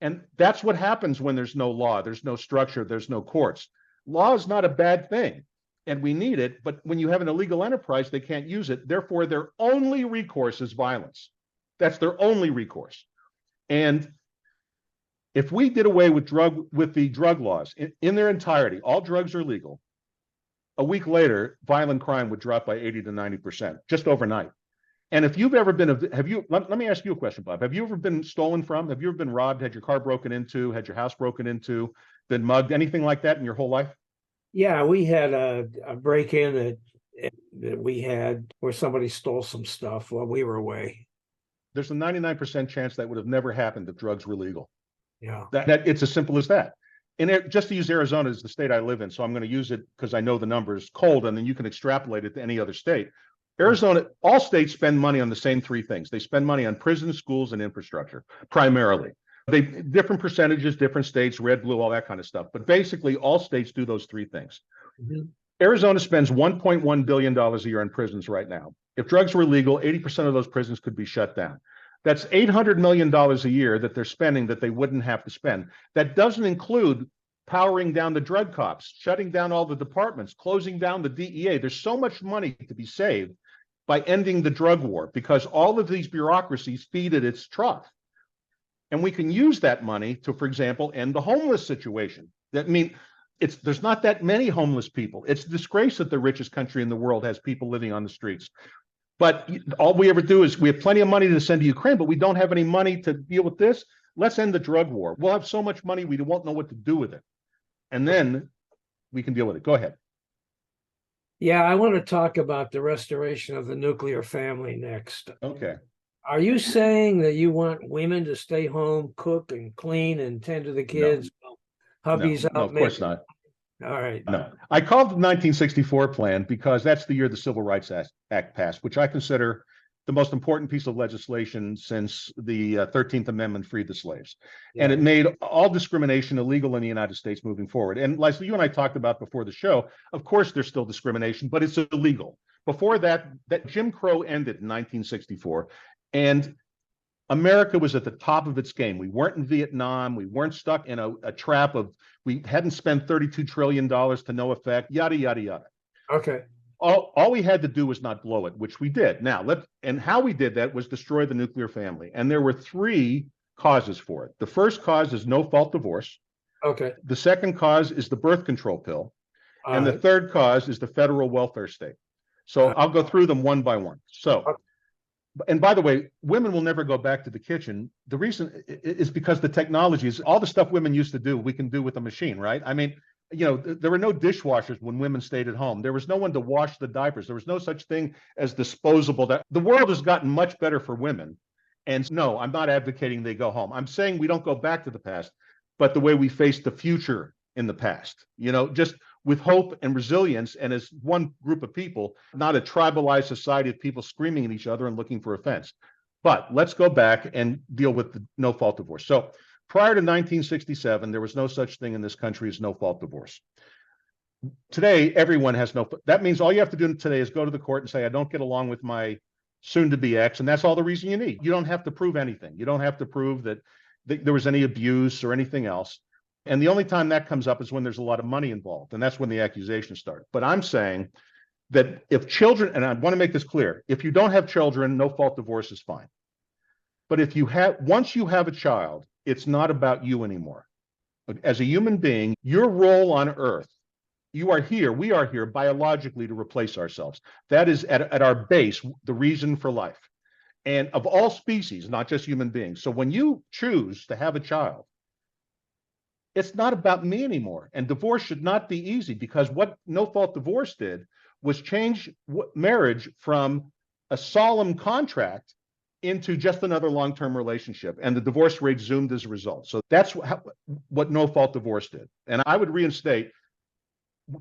S3: And that's what happens when there's no law, there's no structure, there's no courts. Law is not a bad thing, and we need it, but when you have an illegal enterprise, they can't use it. Therefore, their only recourse is violence. That's their only recourse. And if we did away with the drug laws in their entirety, all drugs are legal, a week later, violent crime would drop by 80 to 90%, just overnight. And if you've ever been, let me ask you a question, Bob. Have you ever been stolen from? Have you ever been robbed, had your car broken into, had your house broken into, been mugged, anything like that in your whole life?
S1: Yeah, we had a break-in that we had where somebody stole some stuff while we were away.
S3: There's a 99% chance that would have never happened if drugs were legal.
S1: Yeah.
S3: That it's as simple as that. And just to use Arizona as the state I live in, so I'm going to use it because I know the numbers cold, and then you can extrapolate it to any other state. Arizona, all states spend money on the same three things. They spend money on prisons, schools, and infrastructure, primarily. They different percentages, different states, red, blue, all that kind of stuff. But basically, all states do those three things.
S1: Mhm.
S3: Arizona spends $1.1 billion a year in prisons right now. If drugs were legal, 80% of those prisons could be shut down. That's $800 million a year that they're spending that they wouldn't have to spend. That doesn't include powering down the drug cops, shutting down all the departments, closing down the DEA. There's so much money to be saved by ending the drug war because all of these bureaucracies feed at its trough. And we can use that money to, for example, end the homeless situation. That mean there's not that many homeless people. It's a disgrace that the richest country in the world has people living on the streets. But all we ever do is we have plenty of money to send to Ukraine, but we don't have any money to deal with this. Let's end the drug war. We'll have so much money, we won't know what to do with it. And then we can deal with it. Go ahead.
S1: Yeah, I want to talk about the restoration of the nuclear family next.
S3: Okay.
S1: Are you saying that you want women to stay home, cook and clean and tend to the kids? Hubby's out.
S3: No, of course not.
S1: All right.
S3: No, I called the 1964 plan because that's the year the Civil Rights Act passed, which I consider the most important piece of legislation since the 13th Amendment freed the slaves.
S1: Yeah.
S3: And it made all discrimination illegal in the United States moving forward. And Leslie, you and I talked about before the show, of course, there's still discrimination, but it's illegal. Before that Jim Crow ended in 1964. And America was at the top of its game. We weren't in Vietnam. We weren't stuck in a trap of, we hadn't spent $32 trillion to no effect, yada, yada, yada.
S1: Okay.
S3: All we had to do was not blow it, which we did. Now, and how we did that was destroy the nuclear family. And there were three causes for it. The first cause is no-fault divorce.
S1: Okay.
S3: The second cause is the birth control pill. And the third cause is the federal welfare state. So I'll go through them one by one. So, and by the way, women will never go back to the kitchen. The reason is because the technology is all the stuff women used to do, we can do with a machine, right? I mean, you know, there were no dishwashers when women stayed at home. There was no one to wash the diapers. There was no such thing as disposable. The world has gotten much better for women. And no, I'm not advocating they go home. I'm saying we don't go back to the past, but the way we face the future in the past, you know, just with hope and resilience and as one group of people, not a tribalized society of people screaming at each other and looking for offense. But let's go back and deal with the no-fault divorce. So prior to 1967, there was no such thing in this country as no-fault divorce. Today, everyone has that means all you have to do today is go to the court and say, I don't get along with my soon-to-be ex, and that's all the reason you need. You don't have to prove anything. You don't have to prove that there was any abuse or anything else. And the only time that comes up is when there's a lot of money involved, and that's when the accusations start. But I'm saying that if children, and I want to make this clear, if you don't have children, no-fault divorce is fine. But if you have, once you have a child, it's not about you anymore. As a human being, your role on earth, we are here biologically to replace ourselves. That is at our base, the reason for life. And of all species, not just human beings. So when you choose to have a child, it's not about me anymore. And divorce should not be easy, because what no-fault divorce did was change marriage from a solemn contract into just another long-term relationship. And the divorce rate zoomed as a result. So that's what no-fault divorce did. And I would reinstate,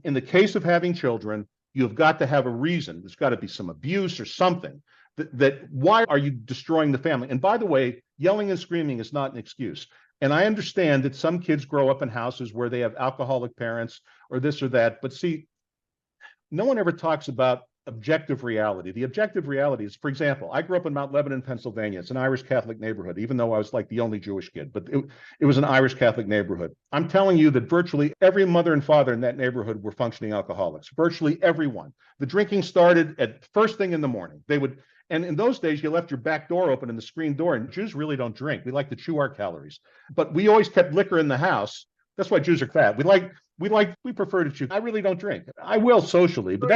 S3: in the case of having children, you've got to have a reason. There's got to be some abuse or something. That why are you destroying the family? And by the way, yelling and screaming is not an excuse. And I understand that some kids grow up in houses where they have alcoholic parents or this or that. But see, no one ever talks about objective reality. The objective reality is, for example, I grew up in Mount Lebanon, Pennsylvania. It's an Irish Catholic neighborhood, even though I was like the only Jewish kid, but it was an Irish Catholic neighborhood. I'm telling you that virtually every mother and father in that neighborhood were functioning alcoholics, virtually everyone. The drinking started at first thing in the morning. And in those days, you left your back door open and the screen door, and Jews really don't drink. We like to chew our calories, but we always kept liquor in the house. That's why Jews are fat. We prefer to chew. I really don't drink. I will socially, but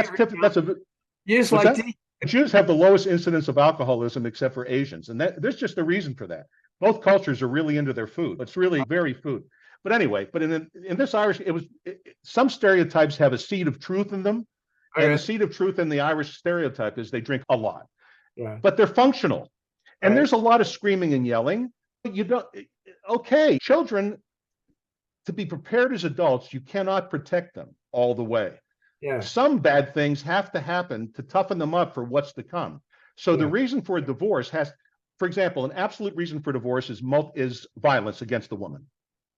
S3: Jews have the lowest incidence of alcoholism except for Asians. And there's just a reason for that. Both cultures are really into their food. It's really very food. But anyway, in this Irish, some stereotypes have a seed of truth in them. And the seed of truth in the Irish stereotype is they drink a lot. Yeah. But they're functional. And there's a lot of screaming and yelling. Okay, children, to be prepared as adults, you cannot protect them all the way. Yeah. Some bad things have to happen to toughen them up for what's to come. So the reason for a divorce for example, an absolute reason for divorce is violence against the woman.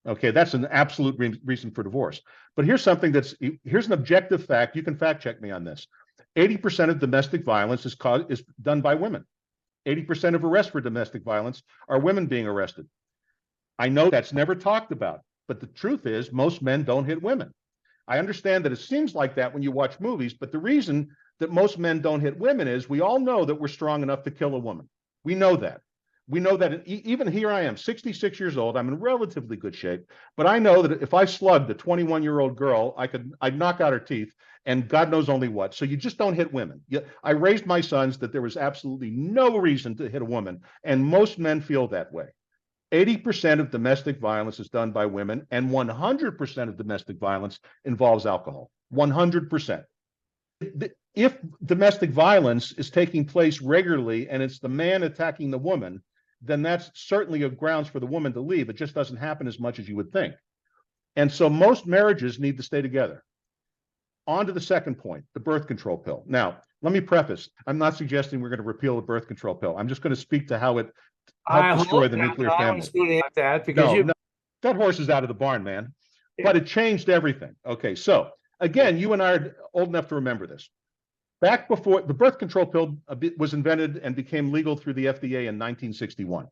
S3: Okay, that's an absolute reason for divorce. But here's an objective fact. You can fact check me on this. 80% of domestic violence is done by women. 80% of arrests for domestic violence are women being arrested. I know that's never talked about, but the truth is most men don't hit women. I understand that it seems like that when you watch movies, but the reason that most men don't hit women is we all know that we're strong enough to kill a woman. We know that. We know that even here I am, 66 years old, I'm in relatively good shape, but I know that if I slugged a 21-year-old girl, I'd knock out her teeth and God knows only what. So you just don't hit women. I raised my sons that there was absolutely no reason to hit a woman, and most men feel that way. 80% of domestic violence is done by women, and 100% of domestic violence involves alcohol. 100%. If domestic violence is taking place regularly and it's the man attacking the woman, then that's certainly a grounds for the woman to leave. It just doesn't happen as much as you would think. And so most marriages need to stay together. On to the second point, the birth control pill. Now, let me preface, I'm not suggesting we're going to repeal the birth control pill. I'm just going to speak to how it helped destroy the nuclear family.
S1: I was going to ask that because
S3: No, that horse is out of the barn, man.
S1: Yeah.
S3: But it changed everything. Okay, so again, you and I are old enough to remember this. Back before the birth control pill was invented and became legal through the FDA in 1961.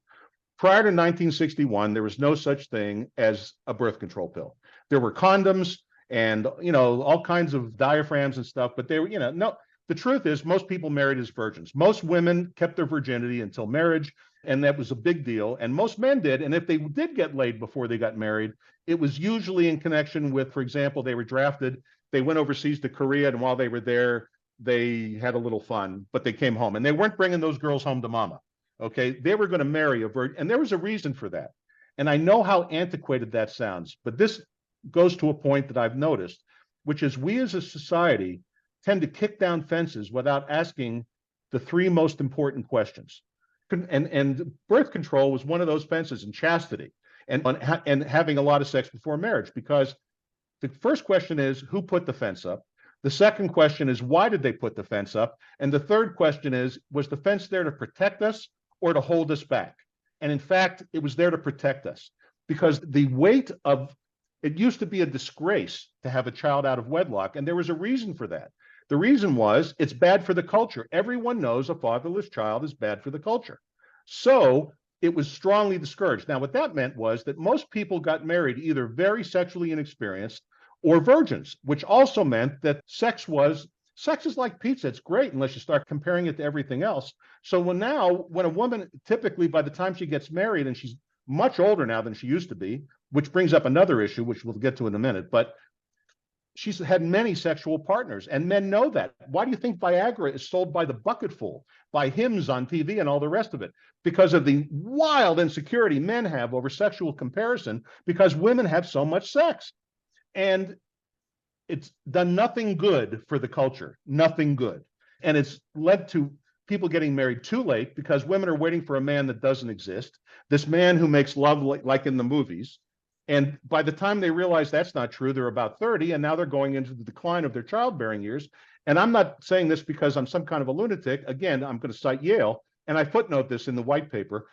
S3: Prior to 1961, there was no such thing as a birth control pill. There were condoms and, all kinds of diaphragms and stuff, but they were, no, the truth is most people married as virgins. Most women kept their virginity until marriage, and that was a big deal. And most men did. And if they did get laid before they got married, it was usually in connection with, for example, they were drafted, they went overseas to Korea, and while they were there, they had a little fun, but they came home and they weren't bringing those girls home to mama. Okay. They were going to marry a virgin, and there was a reason for that. And I know how antiquated that sounds, but this goes to a point that I've noticed, which is we as a society tend to kick down fences without asking the three most important questions. And birth control was one of those fences, and chastity and having a lot of sex before marriage, because the first question is who put the fence up? The second question is, why did they put the fence up? And the third question is, was the fence there to protect us or to hold us back? And in fact, it was there to protect us, because the weight of it used to be a disgrace to have a child out of wedlock. And there was a reason for that. The reason was it's bad for the culture. Everyone knows a fatherless child is bad for the culture. So it was strongly discouraged. Now, what that meant was that most people got married either very sexually inexperienced or virgins, which also meant that sex is like pizza. It's great unless you start comparing it to everything else. So when a woman, typically by the time she gets married, and she's much older now than she used to be, which brings up another issue, which we'll get to in a minute, but she's had many sexual partners, and men know that. Why do you think Viagra is sold by the bucketful, by hymns on TV and all the rest of it? Because of the wild insecurity men have over sexual comparison, because women have so much sex. And it's done nothing good for the culture, nothing good. And it's led to people getting married too late because women are waiting for a man that doesn't exist, this man who makes love like in the movies. And by the time they realize that's not true, they're about 30, and now they're going into the decline of their childbearing years. And I'm not saying this because I'm some kind of a lunatic. Again, I'm going to cite Yale, and I footnote this in the white paper.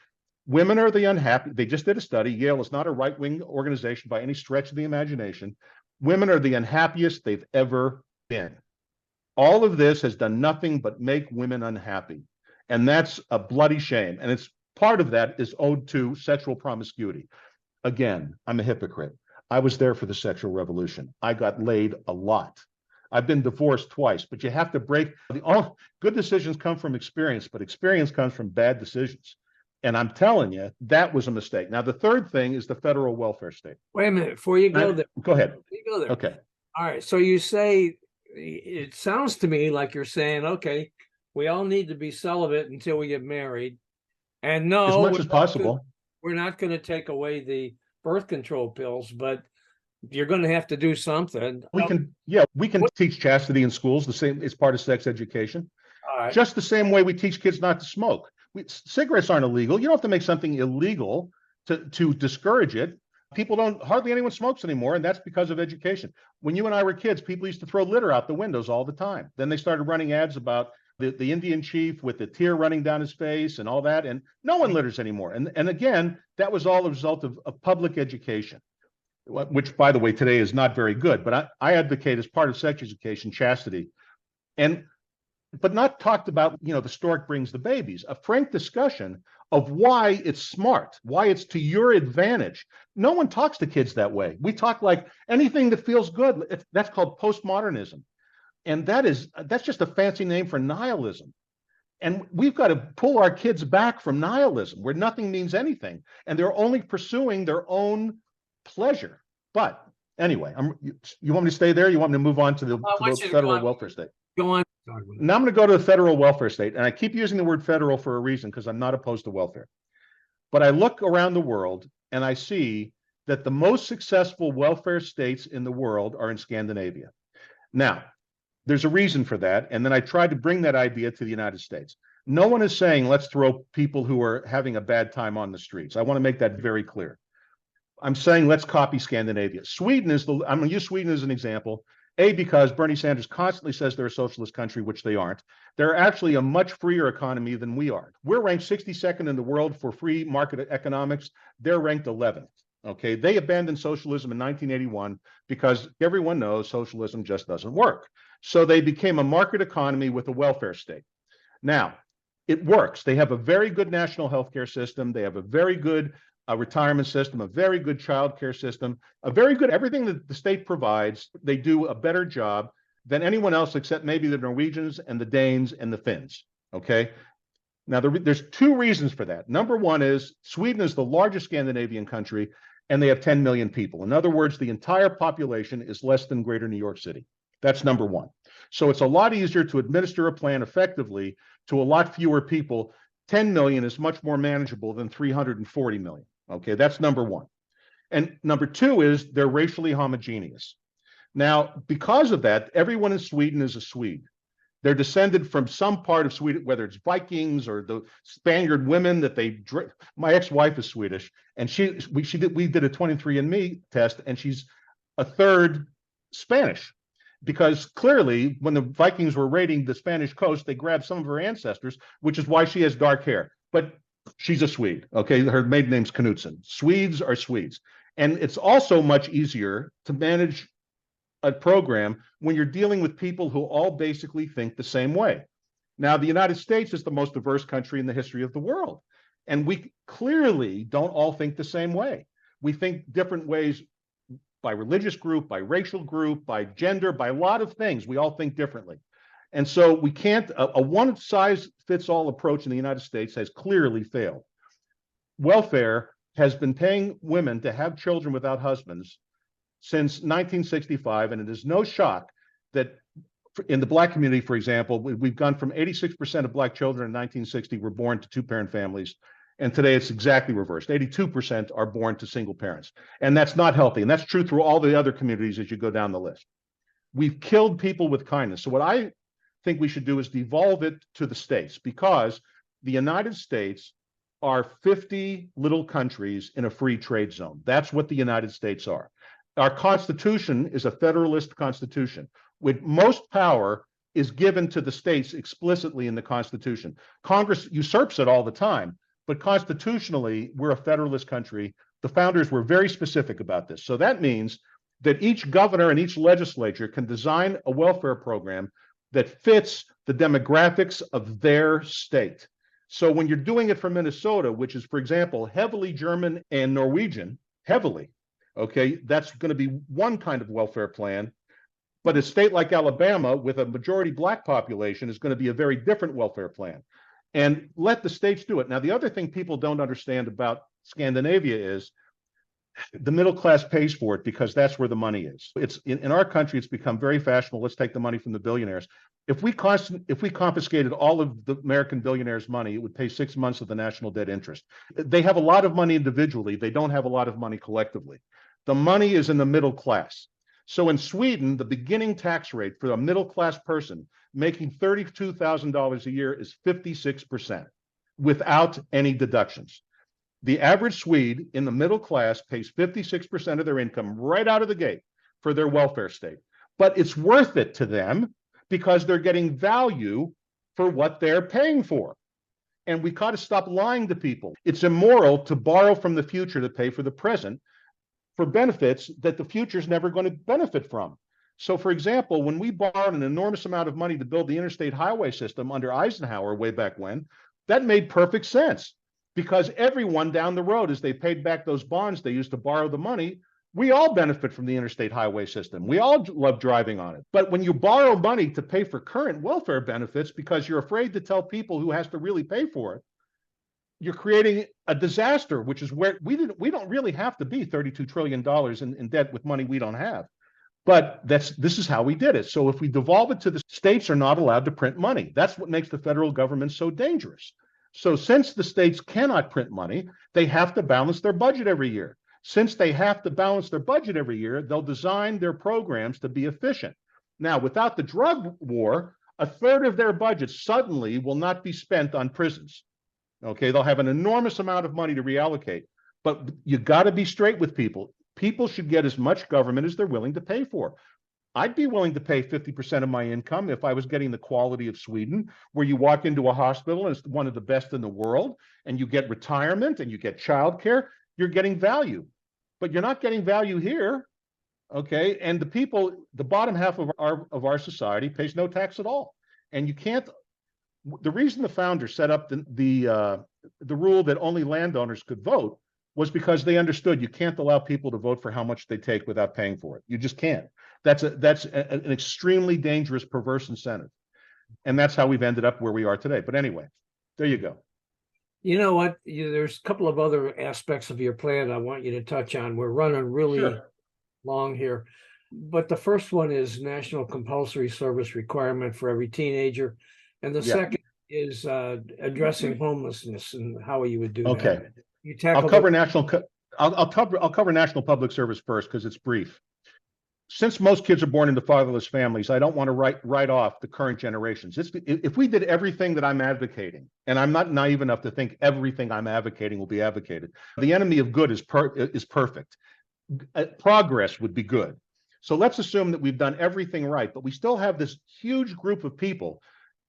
S3: Women are the unhappy. They just did a study. Yale is not a right-wing organization by any stretch of the imagination. Women are the unhappiest they've ever been. All of this has done nothing but make women unhappy. And that's a bloody shame. And it's part of that is owed to sexual promiscuity. Again, I'm a hypocrite. I was there for the sexual revolution. I got laid a lot. I've been divorced twice, but you have to break. All good decisions come from experience, but experience comes from bad decisions. And I'm telling you, that was a mistake. Now, the third thing is the federal welfare state.
S1: Wait a minute, before you go there.
S3: Go ahead.
S1: Before you go there.
S3: Okay.
S1: All right. So you say, it sounds to me like you're saying, okay, we all need to be celibate until we get married. And no,
S3: as much as possible.
S1: We're not going to take away the birth control pills, but you're going to have to do something.
S3: We can teach chastity in schools. The same, it's part of sex education.
S1: All right.
S3: Just the same way we teach kids not to smoke. Cigarettes aren't illegal. You don't have to make something illegal to discourage it. Hardly anyone smokes anymore, and that's because of education. When you and I were kids, people used to throw litter out the windows all the time. Then they started running ads about the Indian chief with the tear running down his face and all that, and no one litters anymore. And again, that was all a result of public education, which, by the way, today is not very good. But I advocate, as part of sex education, chastity, but not talked about, the stork brings the babies, a frank discussion of why it's smart, why it's to your advantage. No one talks to kids that way. We talk like anything that feels good. That's called postmodernism. And that's just a fancy name for nihilism. And we've got to pull our kids back from nihilism, where nothing means anything, and they're only pursuing their own pleasure. But anyway, you want me to stay there? You want me to move on to the federal welfare state?
S1: Go on.
S3: Now I'm going to go to the federal welfare state, and I keep using the word federal for a reason, because I'm not opposed to welfare. But I look around the world and I see that the most successful welfare states in the world are in Scandinavia. Now, there's a reason for that, and then I tried to bring that idea to the United States. No one is saying let's throw people who are having a bad time on the streets. I want to make that very clear. I'm saying let's copy Scandinavia. I'm going to use Sweden as an example. Because Bernie Sanders constantly says they're a socialist country, which they aren't. They're actually a much freer economy than we are. We're ranked 62nd in the world for free market economics. They're ranked 11th. Okay, they abandoned socialism in 1981 because everyone knows socialism just doesn't work. So they became a market economy with a welfare state. Now, it works. They have a very good national healthcare system. They have a very good retirement system, a very good child care system, a very good everything that the state provides. They do a better job than anyone else, except maybe the Norwegians and the Danes and the Finns. Okay. Now, there's two reasons for that. Number one is Sweden is the largest Scandinavian country, and they have 10 million people. In other words, the entire population is less than greater New York City. That's number one. So it's a lot easier to administer a plan effectively to a lot fewer people. 10 million is much more manageable than 340 million. Okay, that's number one. And number two is they're racially homogeneous. Now, because of that, everyone in Sweden is a Swede. They're descended from some part of Sweden, whether it's Vikings or the Spaniard women that my ex-wife is Swedish, and we did a 23andMe test, and she's a third Spanish, because clearly when the Vikings were raiding the Spanish coast, they grabbed some of her ancestors, which is why she has dark hair. But she's a Swede. Okay, her maiden name's Knutson. Swedes are Swedes. And it's also much easier to manage a program when you're dealing with people who all basically think the same way. Now, the United States is the most diverse country in the history of the world. And we clearly don't all think the same way. We think different ways by religious group, by racial group, by gender, by a lot of things. We all think differently. And so we can't, a one-size-fits-all approach in the United States has clearly failed. Welfare has been paying women to have children without husbands since 1965, and it is no shock that in the Black community, for example, we've gone from 86% of Black children in 1960 were born to two-parent families, and today it's exactly reversed. 82% are born to single parents, and that's not healthy, and that's true through all the other communities as you go down the list. We've killed people with kindness. So what I think we should do is devolve it to the states, because the United States are 50 little countries in a free trade zone. That's what the United States are. Our Constitution is a federalist constitution, with most power is given to the states explicitly in the Constitution. Congress usurps it all the time, but constitutionally, we're a federalist country. The founders were very specific about this. So that means that each governor and each legislature can design a welfare program that fits the demographics of their state. So when you're doing it for Minnesota, which is, for example, heavily German and Norwegian, heavily, okay, that's going to be one kind of welfare plan. But a state like Alabama with a majority Black population is going to be a very different welfare plan. And let the states do it. Now, the other thing people don't understand about Scandinavia is the middle class pays for it because that's where the money is. It's in our country, it's become very fashionable. Let's take the money from the billionaires. If we confiscated all of the American billionaires' money, it would pay 6 months of the national debt interest. They have a lot of money individually. They don't have a lot of money collectively. The money is in the middle class. So in Sweden, the beginning tax rate for a middle class person making $32,000 a year is 56% without any deductions. The average Swede in the middle class pays 56% of their income right out of the gate for their welfare state. But it's worth it to them because they're getting value for what they're paying for. And we got to stop lying to people. It's immoral to borrow from the future to pay for the present for benefits that the future is never going to benefit from. So, for example, when we borrowed an enormous amount of money to build the interstate highway system under Eisenhower way back when, that made perfect sense because everyone down the road, as they paid back those bonds they used to borrow the money, we all benefit from the interstate highway system. We all love driving on it. But when you borrow money to pay for current welfare benefits because you're afraid to tell people who has to really pay for it, you're creating a disaster, which is where we don't really have to be $32 trillion in debt with money we don't have. But this is how we did it. So if we devolve it to the states are not allowed to print money. That's what makes the federal government so dangerous. So since the states cannot print money, they have to balance their budget every year. Since they have to balance their budget every year, they'll design their programs to be efficient. Now, without the drug war, a third of their budget suddenly will not be spent on prisons. Okay, they'll have an enormous amount of money to reallocate. But you got to be straight with people. People should get as much government as they're willing to pay for. I'd be willing to pay 50% of my income if I was getting the quality of Sweden, where you walk into a hospital and it's one of the best in the world, and you get retirement and you get childcare. You're getting value, but you're not getting value here. Okay, and the people, the bottom half of our society pays no tax at all, and you can't. The reason the founders set up the rule that only landowners could vote was because they understood you can't allow people to vote for how much they take without paying for it. You just can't. That's an extremely dangerous, perverse incentive. And that's how we've ended up where we are today. But anyway, there you go.
S1: You know what? There's a couple of other aspects of your plan I want you to touch on. We're running really long here. But the first one is national compulsory service requirement for every teenager. And the second is addressing homelessness and how you would do that. You tackle
S3: I'll cover national public service first because it's brief. Since most kids are born into fatherless families, I don't want to write off the current generations. If we did everything that I'm advocating, and I'm not naive enough to think everything I'm advocating will be advocated, the enemy of good is perfect. Progress would be good. So let's assume that we've done everything right, but we still have this huge group of people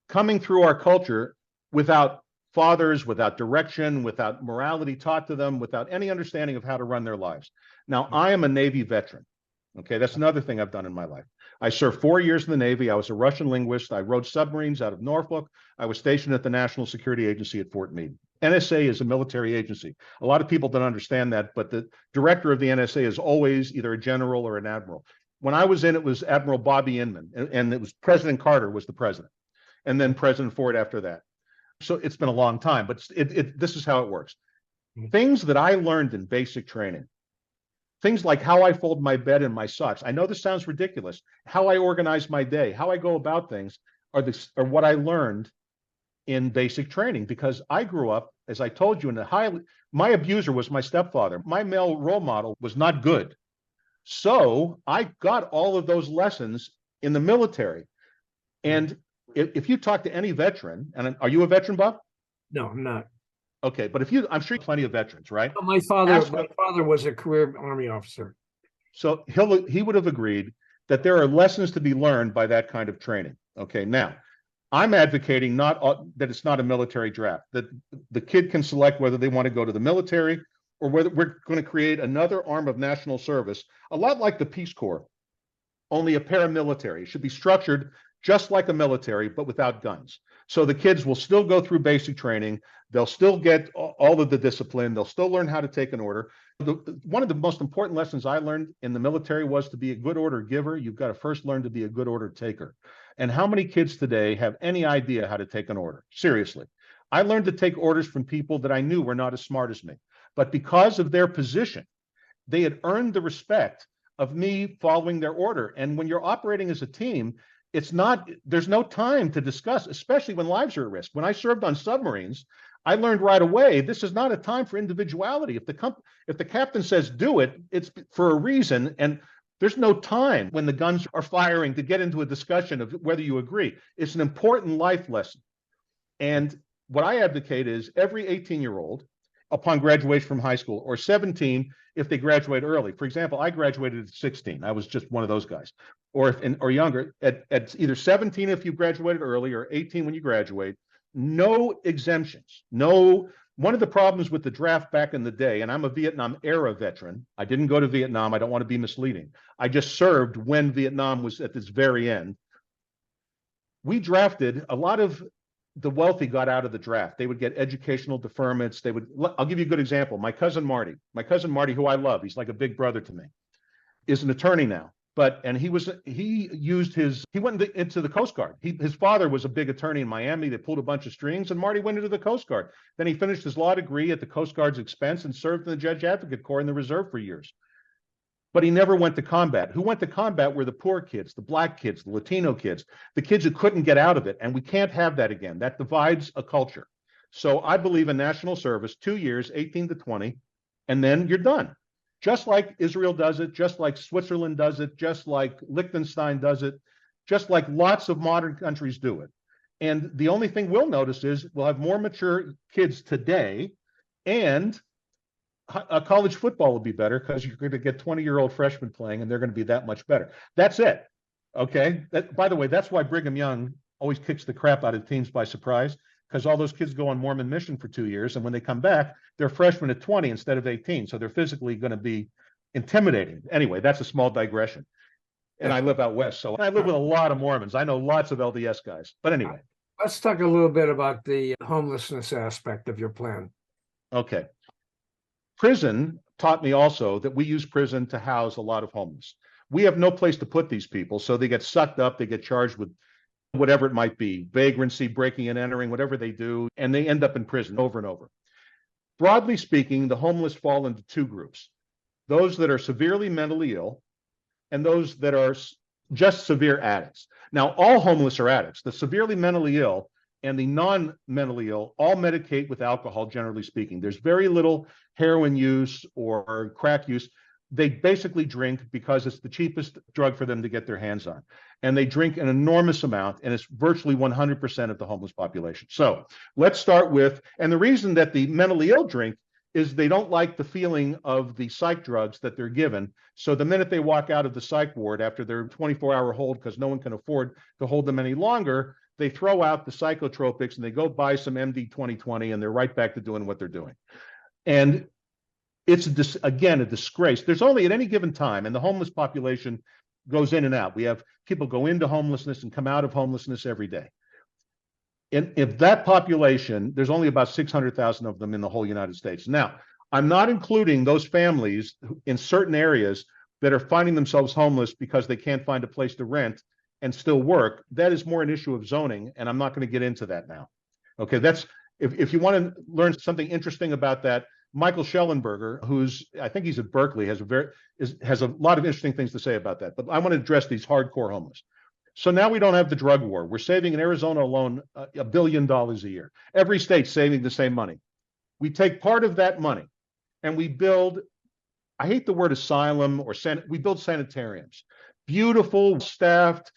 S3: coming through our culture without fathers, without direction, without morality taught to them, without any understanding of how to run their lives. Now, I am a Navy veteran. Okay, that's another thing I've done in my life. I served 4 years in the Navy. I was a Russian linguist. I rode submarines out of Norfolk. I was stationed at the National Security Agency at Fort Meade. NSA is a military agency. A lot of people don't understand that, but the director of the NSA is always either a general or an admiral. When I was in, it was Admiral Bobby Inman, and it was President Carter was the president, and then President Ford after that. So it's been a long time, but this is how it works. Things that I learned in basic training, things like how I fold my bed and my socks. I know this sounds ridiculous. How I organize my day, how I go about things are what I learned in basic training, because I grew up, as I told you, my abuser was my stepfather. My male role model was not good. So I got all of those lessons in the military. And if you talk to any veteran, and are you a veteran, Bob?
S1: No, I'm not.
S3: Okay, but I'm sure plenty of veterans, right?
S1: My father was a career Army officer.
S3: So he would have agreed that there are lessons to be learned by that kind of training. Okay, now I'm advocating that it's not a military draft, that the kid can select whether they want to go to the military or whether we're going to create another arm of national service, a lot like the Peace Corps, only a paramilitary. It should be structured just like a military, but without guns. So the kids will still go through basic training. They'll still get all of the discipline. They'll still learn how to take an order. One of the most important lessons I learned in the military was to be a good order giver. You've got to first learn to be a good order taker. And how many kids today have any idea how to take an order? Seriously. I learned to take orders from people that I knew were not as smart as me. But because of their position, they had earned the respect of me following their order. And when you're operating as a team, there's no time to discuss, especially when lives are at risk. When I served on submarines, I learned right away, this is not a time for individuality. If the captain says do it, it's for a reason. And there's no time when the guns are firing to get into a discussion of whether you agree. It's an important life lesson. And what I advocate is every 18-year-old, upon graduation from high school, or 17 if they graduate early. For example, I graduated at 16. I was just one of those guys. or younger, at either 17 if you graduated early or 18 when you graduate, no exemptions. No. One of the problems with the draft back in the day, and I'm a Vietnam era veteran. I didn't go to Vietnam. I don't want to be misleading. I just served when Vietnam was at its very end. We drafted a lot of the wealthy got out of the draft. They would get educational deferments. I'll give you a good example. My cousin Marty, who I love, he's like a big brother to me, is an attorney now. He went into the Coast Guard. His father was a big attorney in Miami. They pulled a bunch of strings, and Marty went into the Coast Guard. Then he finished his law degree at the Coast Guard's expense and served in the Judge Advocate Corps in the Reserve for years. But he never went to combat. Who went to combat were the poor kids, the Black kids, the Latino kids, the kids who couldn't get out of it. And we can't have that again. That divides a culture. So I believe in national service, 2 years, 18 to 20, and then you're done. Just like Israel does it, just like Switzerland does it, just like Liechtenstein does it, just like lots of modern countries do it. And the only thing we'll notice is we'll have more mature kids today, and college football will be better because you're going to get 20-year-old freshmen playing, and they're going to be that much better. That's it. Okay. By the way, that's why Brigham Young always kicks the crap out of teams by surprise, because all those kids go on Mormon mission for 2 years, and when they come back, they're freshmen at 20 instead of 18, so they're physically going to be intimidating. Anyway, that's a small digression. And I live out west, so I live with a lot of Mormons. I know lots of LDS guys. But anyway.
S1: Let's talk a little bit about the homelessness aspect of your plan.
S3: Okay. Prison taught me also that we use prison to house a lot of homeless. We have no place to put these people, so they get sucked up, they get charged with whatever it might be, vagrancy, breaking and entering, whatever they do, and they end up in prison over and over. Broadly speaking, the homeless fall into two groups: those that are severely mentally ill and those that are just severe addicts. Now, all homeless are addicts. The severely mentally ill and the non-mentally ill all medicate with alcohol, generally speaking. There's very little heroin use or crack use. They basically drink because it's the cheapest drug for them to get their hands on. And they drink an enormous amount, and it's virtually 100% of the homeless population. So let's start with, and the reason that the mentally ill drink is they don't like the feeling of the psych drugs that they're given. So the minute they walk out of the psych ward after their 24-hour hold, because no one can afford to hold them any longer, they throw out the psychotropics and they go buy some MD 2020, and they're right back to doing what they're doing. And it's, again, a disgrace. There's only at any given time, and the homeless population goes in and out. We have people go into homelessness and come out of homelessness every day. And if that population, there's only about 600,000 of them in the whole United States. Now, I'm not including those families in certain areas that are finding themselves homeless because they can't find a place to rent and still work. That is more an issue of zoning, and I'm not going to get into that now. Okay, that's, if you want to learn something interesting about that, Michael Schellenberger, who's, I think he's at Berkeley, has a lot of interesting things to say about that. But I want to address these hardcore homeless. So now we don't have the drug war. We're saving in Arizona alone $1 billion a year. Every state's saving the same money. We take part of that money and we build, I hate the word asylum or we build sanitariums. Beautiful, staffed,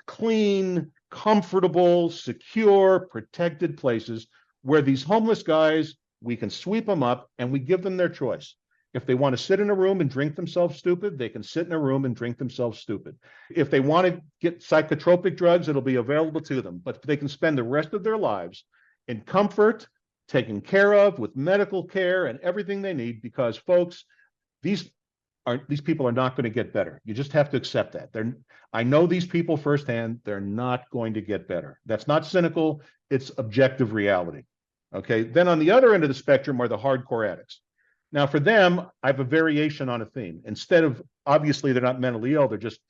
S3: clean, comfortable, secure, protected places where these homeless guys, we can sweep them up and we give them their choice. If they want to sit in a room and drink themselves stupid, they can sit in a room and drink themselves stupid. If they want to get psychotropic drugs, it'll be available to them. But they can spend the rest of their lives in comfort, taken care of with medical care and everything they need, because, folks, these people are not going to get better. You just have to accept that. I know these people firsthand. They're not going to get better. That's not cynical. It's objective reality. Okay. Then on the other end of the spectrum are the hardcore addicts. Now, for them, I have a variation on a theme. Instead of, obviously, they're not mentally ill, they're just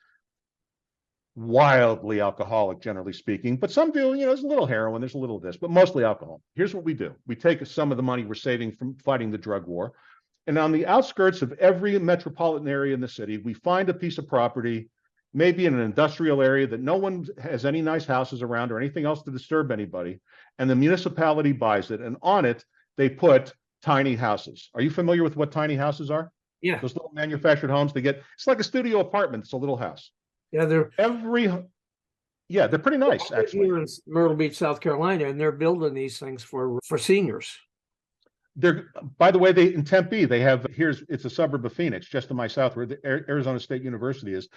S3: wildly alcoholic, generally speaking. But some do, there's a little heroin, there's a little of this, but mostly alcohol. Here's what we do. We take some of the money we're saving from fighting the drug war, and on the outskirts of every metropolitan area in the city, we find a piece of property, maybe in an industrial area that no one has any nice houses around or anything else to disturb anybody, and the municipality buys it, and on it, they put tiny houses. Are you familiar with what tiny houses are?
S1: Yeah.
S3: Those little manufactured homes it's like a studio apartment. It's a little house.
S1: Yeah, they're
S3: pretty nice, actually.
S1: Here in Myrtle Beach, South Carolina, and they're building these things for seniors.
S3: By the way, in Tempe, it's a suburb of Phoenix, just to my south, where the Arizona State University is.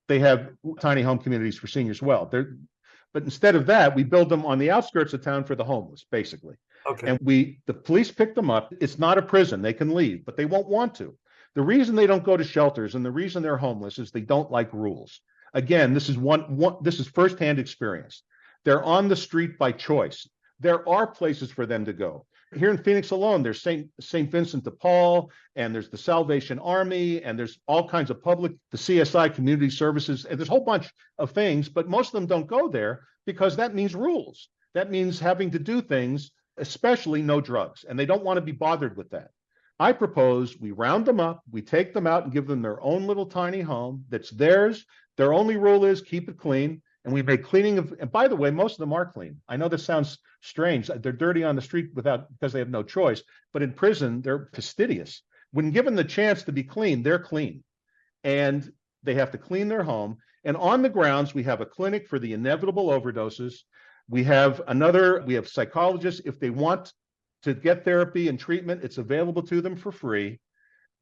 S3: they have tiny home communities for seniors. But instead of that, we build them on the outskirts of town for the homeless, basically.
S1: Okay.
S3: And the police pick them up. It's not a prison. They can leave, but they won't want to. The reason they don't go to shelters and the reason they're homeless is they don't like rules. Again, this is firsthand experience. They're on the street by choice. There are places for them to go. Here in Phoenix alone, there's St. Vincent de Paul, and there's the Salvation Army, and there's all kinds of the CSI community services, and there's a whole bunch of things, but most of them don't go there because that means rules. That means having to do things, especially no drugs, and they don't want to be bothered with that. I propose we round them up, we take them out and give them their own little tiny home that's theirs. Their only rule is keep it clean. And we make cleaning and by the way, most of them are clean. I know this sounds strange. They're dirty on the street because they have no choice, but in prison, they're fastidious. When given the chance to be clean, they're clean. And they have to clean their home. And on the grounds, we have a clinic for the inevitable overdoses. We have psychologists. If they want to get therapy and treatment, it's available to them for free.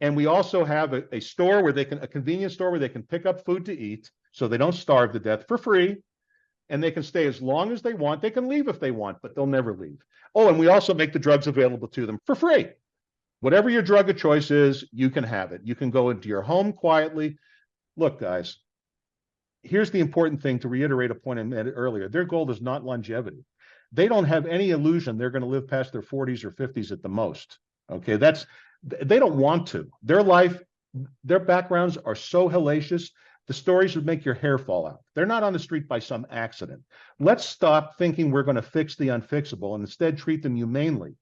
S3: And we also have a store where a convenience store where they can pick up food to eat so they don't starve to death for free. And they can stay as long as they want. They can leave if they want, but they'll never leave. Oh, and we also make the drugs available to them for free. Whatever your drug of choice is, you can have it. You can go into your home quietly. Look, guys, here's the important thing to reiterate a point I made earlier. Their goal is not longevity. They don't have any illusion they're going to live past their 40s or 50s at the most. Okay, they don't want to. Their life, their backgrounds are so hellacious, the stories would make your hair fall out. They're not on the street by some accident. Let's stop thinking we're going to fix the unfixable and instead treat them humanely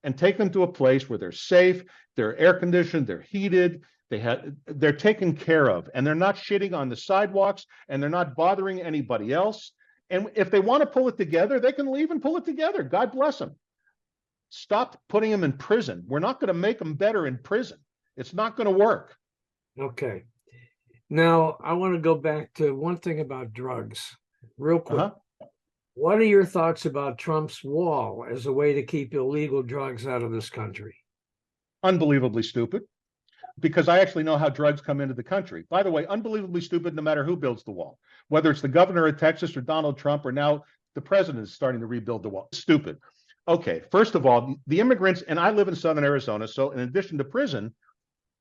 S3: and take them to a place where they're safe, they're air conditioned, they're heated, they're taken care of, and they're not shitting on the sidewalks, and they're not bothering anybody else. And if they want to pull it together, they can leave and pull it together. God bless them. Stop putting them in prison. We're not going to make them better in prison. It's not going to work.
S1: Okay. Now, I want to go back to one thing about drugs real quick. What are your thoughts about Trump's wall as a way to keep illegal drugs out of this country?
S3: Unbelievably stupid, because I actually know how drugs come into the country. By the way, unbelievably stupid no matter who builds the wall, whether it's the governor of Texas or Donald Trump, or now the president is starting to rebuild the wall. Stupid. Okay, first of all, the immigrants, and I live in Southern Arizona, so in addition to prison,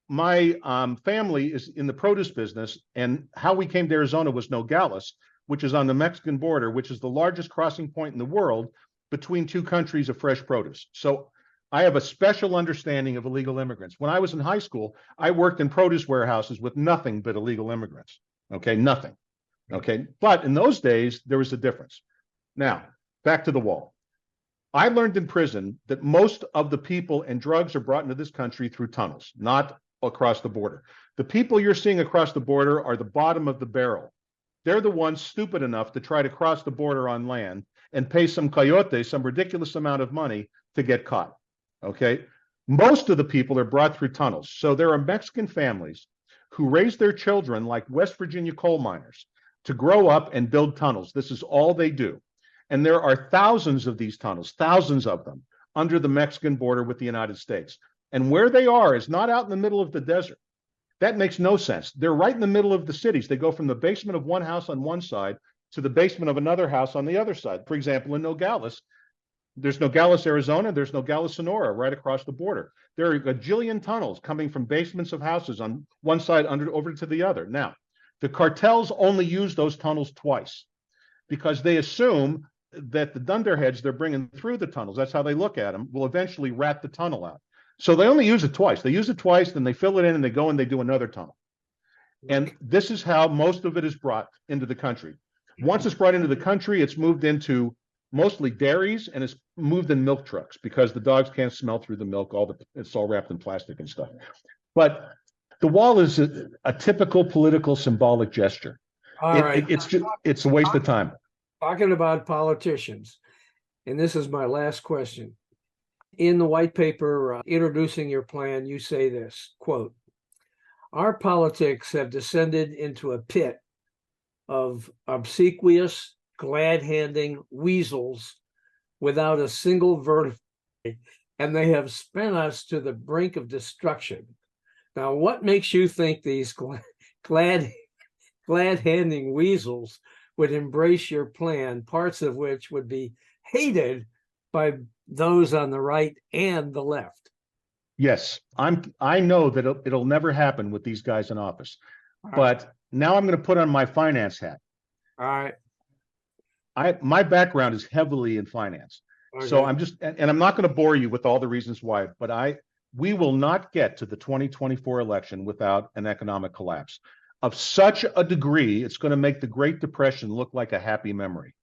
S3: my family is in the produce business, and how we came to Arizona was Nogales, which is on the Mexican border, which is the largest crossing point in the world between two countries of fresh produce. So I have a special understanding of illegal immigrants. When I was in high school, I worked in produce warehouses with nothing but illegal immigrants. Okay, nothing. Okay, but in those days, there was a difference. Now, back to the wall. I learned in prison that most of the people and drugs are brought into this country through tunnels, not across the border. The people you're seeing across the border are the bottom of the barrel. They're the ones stupid enough to try to cross the border on land and pay some coyote some ridiculous amount of money to get caught. Okay, most of the people are brought through tunnels. So there are Mexican families who raise their children like West Virginia coal miners to grow up and build tunnels. This is all they do. And there are thousands of these tunnels, thousands of them, under the Mexican border with the United States. And where they are is not out in the middle of the desert. That makes no sense. They're right in the middle of the cities. They go from the basement of one house on one side to the basement of another house on the other side. For example, in Nogales, there's Nogales, Arizona, there's Nogales, Sonora, right across the border. There are a gajillion tunnels coming from basements of houses on one side over to the other. Now, the cartels only use those tunnels twice because they assume that the dunderheads they're bringing through the tunnels, that's how they look at them, will eventually rat the tunnel out. So they only use it twice. They use it twice, then they fill it in and they go and they do another tunnel. And this is how most of it is brought into the country. Once it's brought into the country, it's moved into mostly dairies and it's moved in milk trucks because the dogs can't smell through the milk. It's all wrapped in plastic and stuff. But the wall is a typical political symbolic gesture. It's a waste of time.
S1: Talking about politicians, and this is my last question. In the white paper introducing your plan, you say this, quote, "Our politics have descended into a pit of obsequious, glad-handing weasels without a single vertebrae, and they have spent us to the brink of destruction." Now, what makes you think these glad-handing weasels would embrace your plan, parts of which would be hated by those on the right and the left.
S3: Yes, I know that it'll never happen with these guys in office.
S1: All right.
S3: But now I'm going to put on my finance hat.
S1: All right.
S3: My background is heavily in finance.
S1: Okay.
S3: So I'm just, and I'm not going to bore you with all the reasons why, but we will not get to the 2024 election without an economic collapse of such a degree, it's going to make the Great Depression look like a happy memory.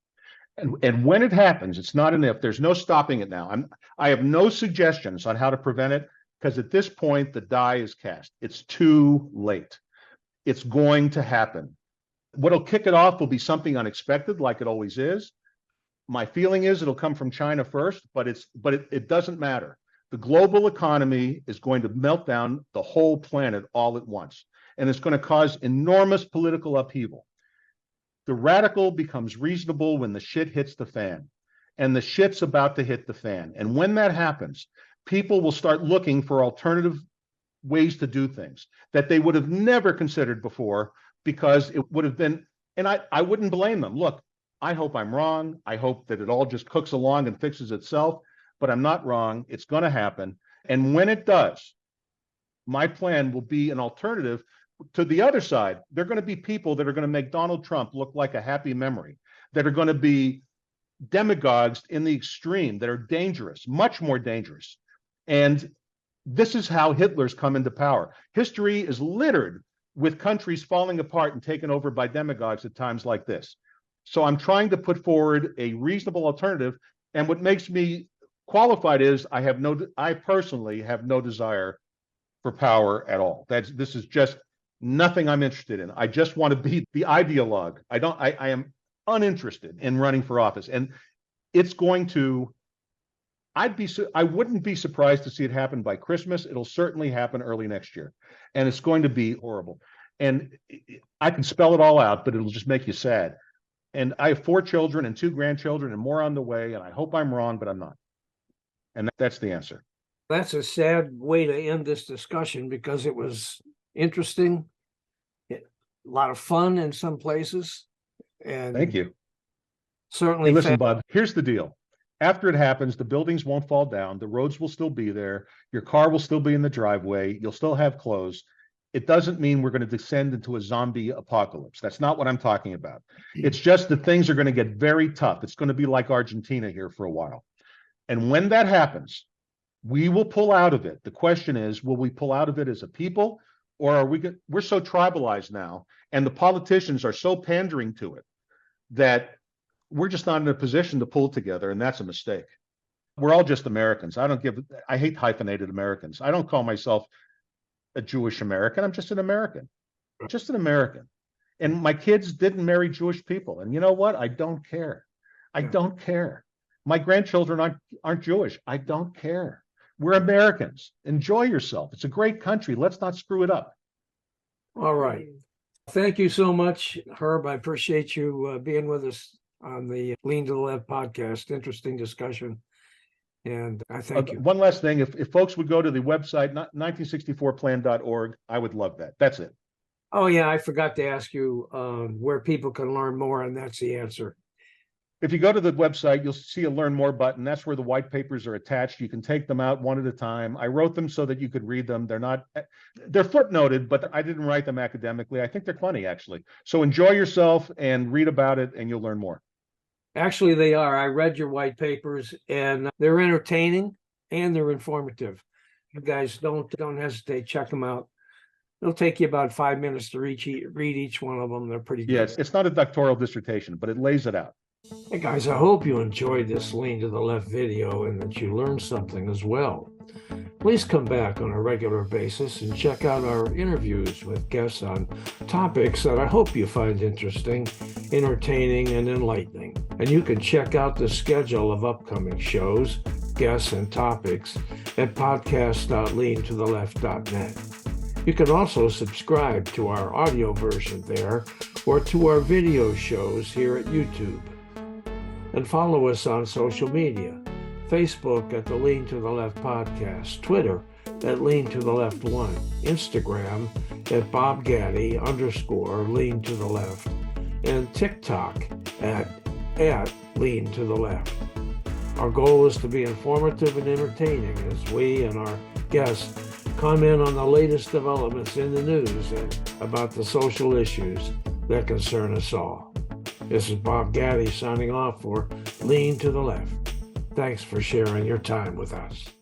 S3: And when it happens, it's not an if, there's no stopping it now. I have no suggestions on how to prevent it, because at this point, the die is cast. It's too late. It's going to happen. What'll kick it off will be something unexpected, like it always is. My feeling is it'll come from China first, but it doesn't matter. The global economy is going to melt down the whole planet all at once, and it's going to cause enormous political upheaval. The radical becomes reasonable when the shit hits the fan, and the shit's about to hit the fan. And when that happens, people will start looking for alternative ways to do things that they would have never considered before, because it would have been, and I wouldn't blame them. Look, I hope I'm wrong. I hope that it all just cooks along and fixes itself, but I'm not wrong. It's going to happen. And when it does, my plan will be an alternative to the other side. There are going to be people that are going to make Donald Trump look like a happy memory, that are going to be demagogues in the extreme, that are dangerous, much more dangerous. And this is how Hitler's come into power. History is littered with countries falling apart and taken over by demagogues at times like this. So I'm trying to put forward a reasonable alternative. And what makes me qualified is I personally have no desire for power at all. This is just nothing I'm interested in. I just want to be the ideologue. I am uninterested in running for office. And it's going to, I wouldn't be surprised to see it happen by Christmas. It'll certainly happen early next year. And it's going to be horrible. And I can spell it all out, but it'll just make you sad. And I have 4 children and 2 grandchildren and more on the way. And I hope I'm wrong, but I'm not. And that's the answer.
S1: That's a sad way to end this discussion, because it was interesting, a lot of fun in some places. And
S3: thank you.
S1: Certainly.
S3: Hey, listen, Bob, here's the deal. After it happens, the buildings won't fall down. The roads will still be there. Your car will still be in the driveway. You'll still have clothes. It doesn't mean we're going to descend into a zombie apocalypse. That's not what I'm talking about. It's just that things are going to get very tough. It's going to be like Argentina here for a while. And when that happens, we will pull out of it. The question is, will we pull out of it as a people, or are we're so tribalized now, and the politicians are so pandering to it that we're just not in a position to pull together, and that's a mistake. We're all just Americans. I hate hyphenated Americans. I don't call myself a Jewish American. I'm just an American. Just an American. And my kids didn't marry Jewish people. And you know what? I don't care. I don't care. My grandchildren aren't Jewish. I don't care. We're Americans. Enjoy yourself. It's a great country. Let's not screw it up.
S1: All right. Thank you so much, Herb. I appreciate you being with us on the Lean to the Left podcast. Interesting discussion. And I thank you.
S3: One last thing. If folks would go to the website, 1964plan.org, I would love that. That's it.
S1: Oh, yeah. I forgot to ask you where people can learn more, and that's the answer.
S3: If you go to the website, you'll see a Learn More button. That's where the white papers are attached. You can take them out one at a time. I wrote them so that you could read them. They're footnoted, but I didn't write them academically. I think they're funny, actually. So enjoy yourself and read about it, and you'll learn more. Actually,
S1: they are. I read your white papers, and they're entertaining and they're informative. You guys don't hesitate. Check them out. It'll take you about 5 minutes to read each one of them. They're pretty good.
S3: Yes, it's not a doctoral dissertation, but it lays it out.
S1: Hey guys, I hope you enjoyed this Lean to the Left video and that you learned something as well. Please come back on a regular basis and check out our interviews with guests on topics that I hope you find interesting, entertaining, and enlightening. And you can check out the schedule of upcoming shows, guests, and topics at podcast.leantotheleft.net. You can also subscribe to our audio version there, or to our video shows here at YouTube. And follow us on social media, Facebook at the Lean to the Left podcast, Twitter at Lean to the Left 1, Instagram at @BobGaddy_lean to the left, and TikTok at lean to the left. Our goal is to be informative and entertaining as we and our guests comment on the latest developments in the news and about the social issues that concern us all. This is Bob Gaddy signing off for Lean to the Left. Thanks for sharing your time with us.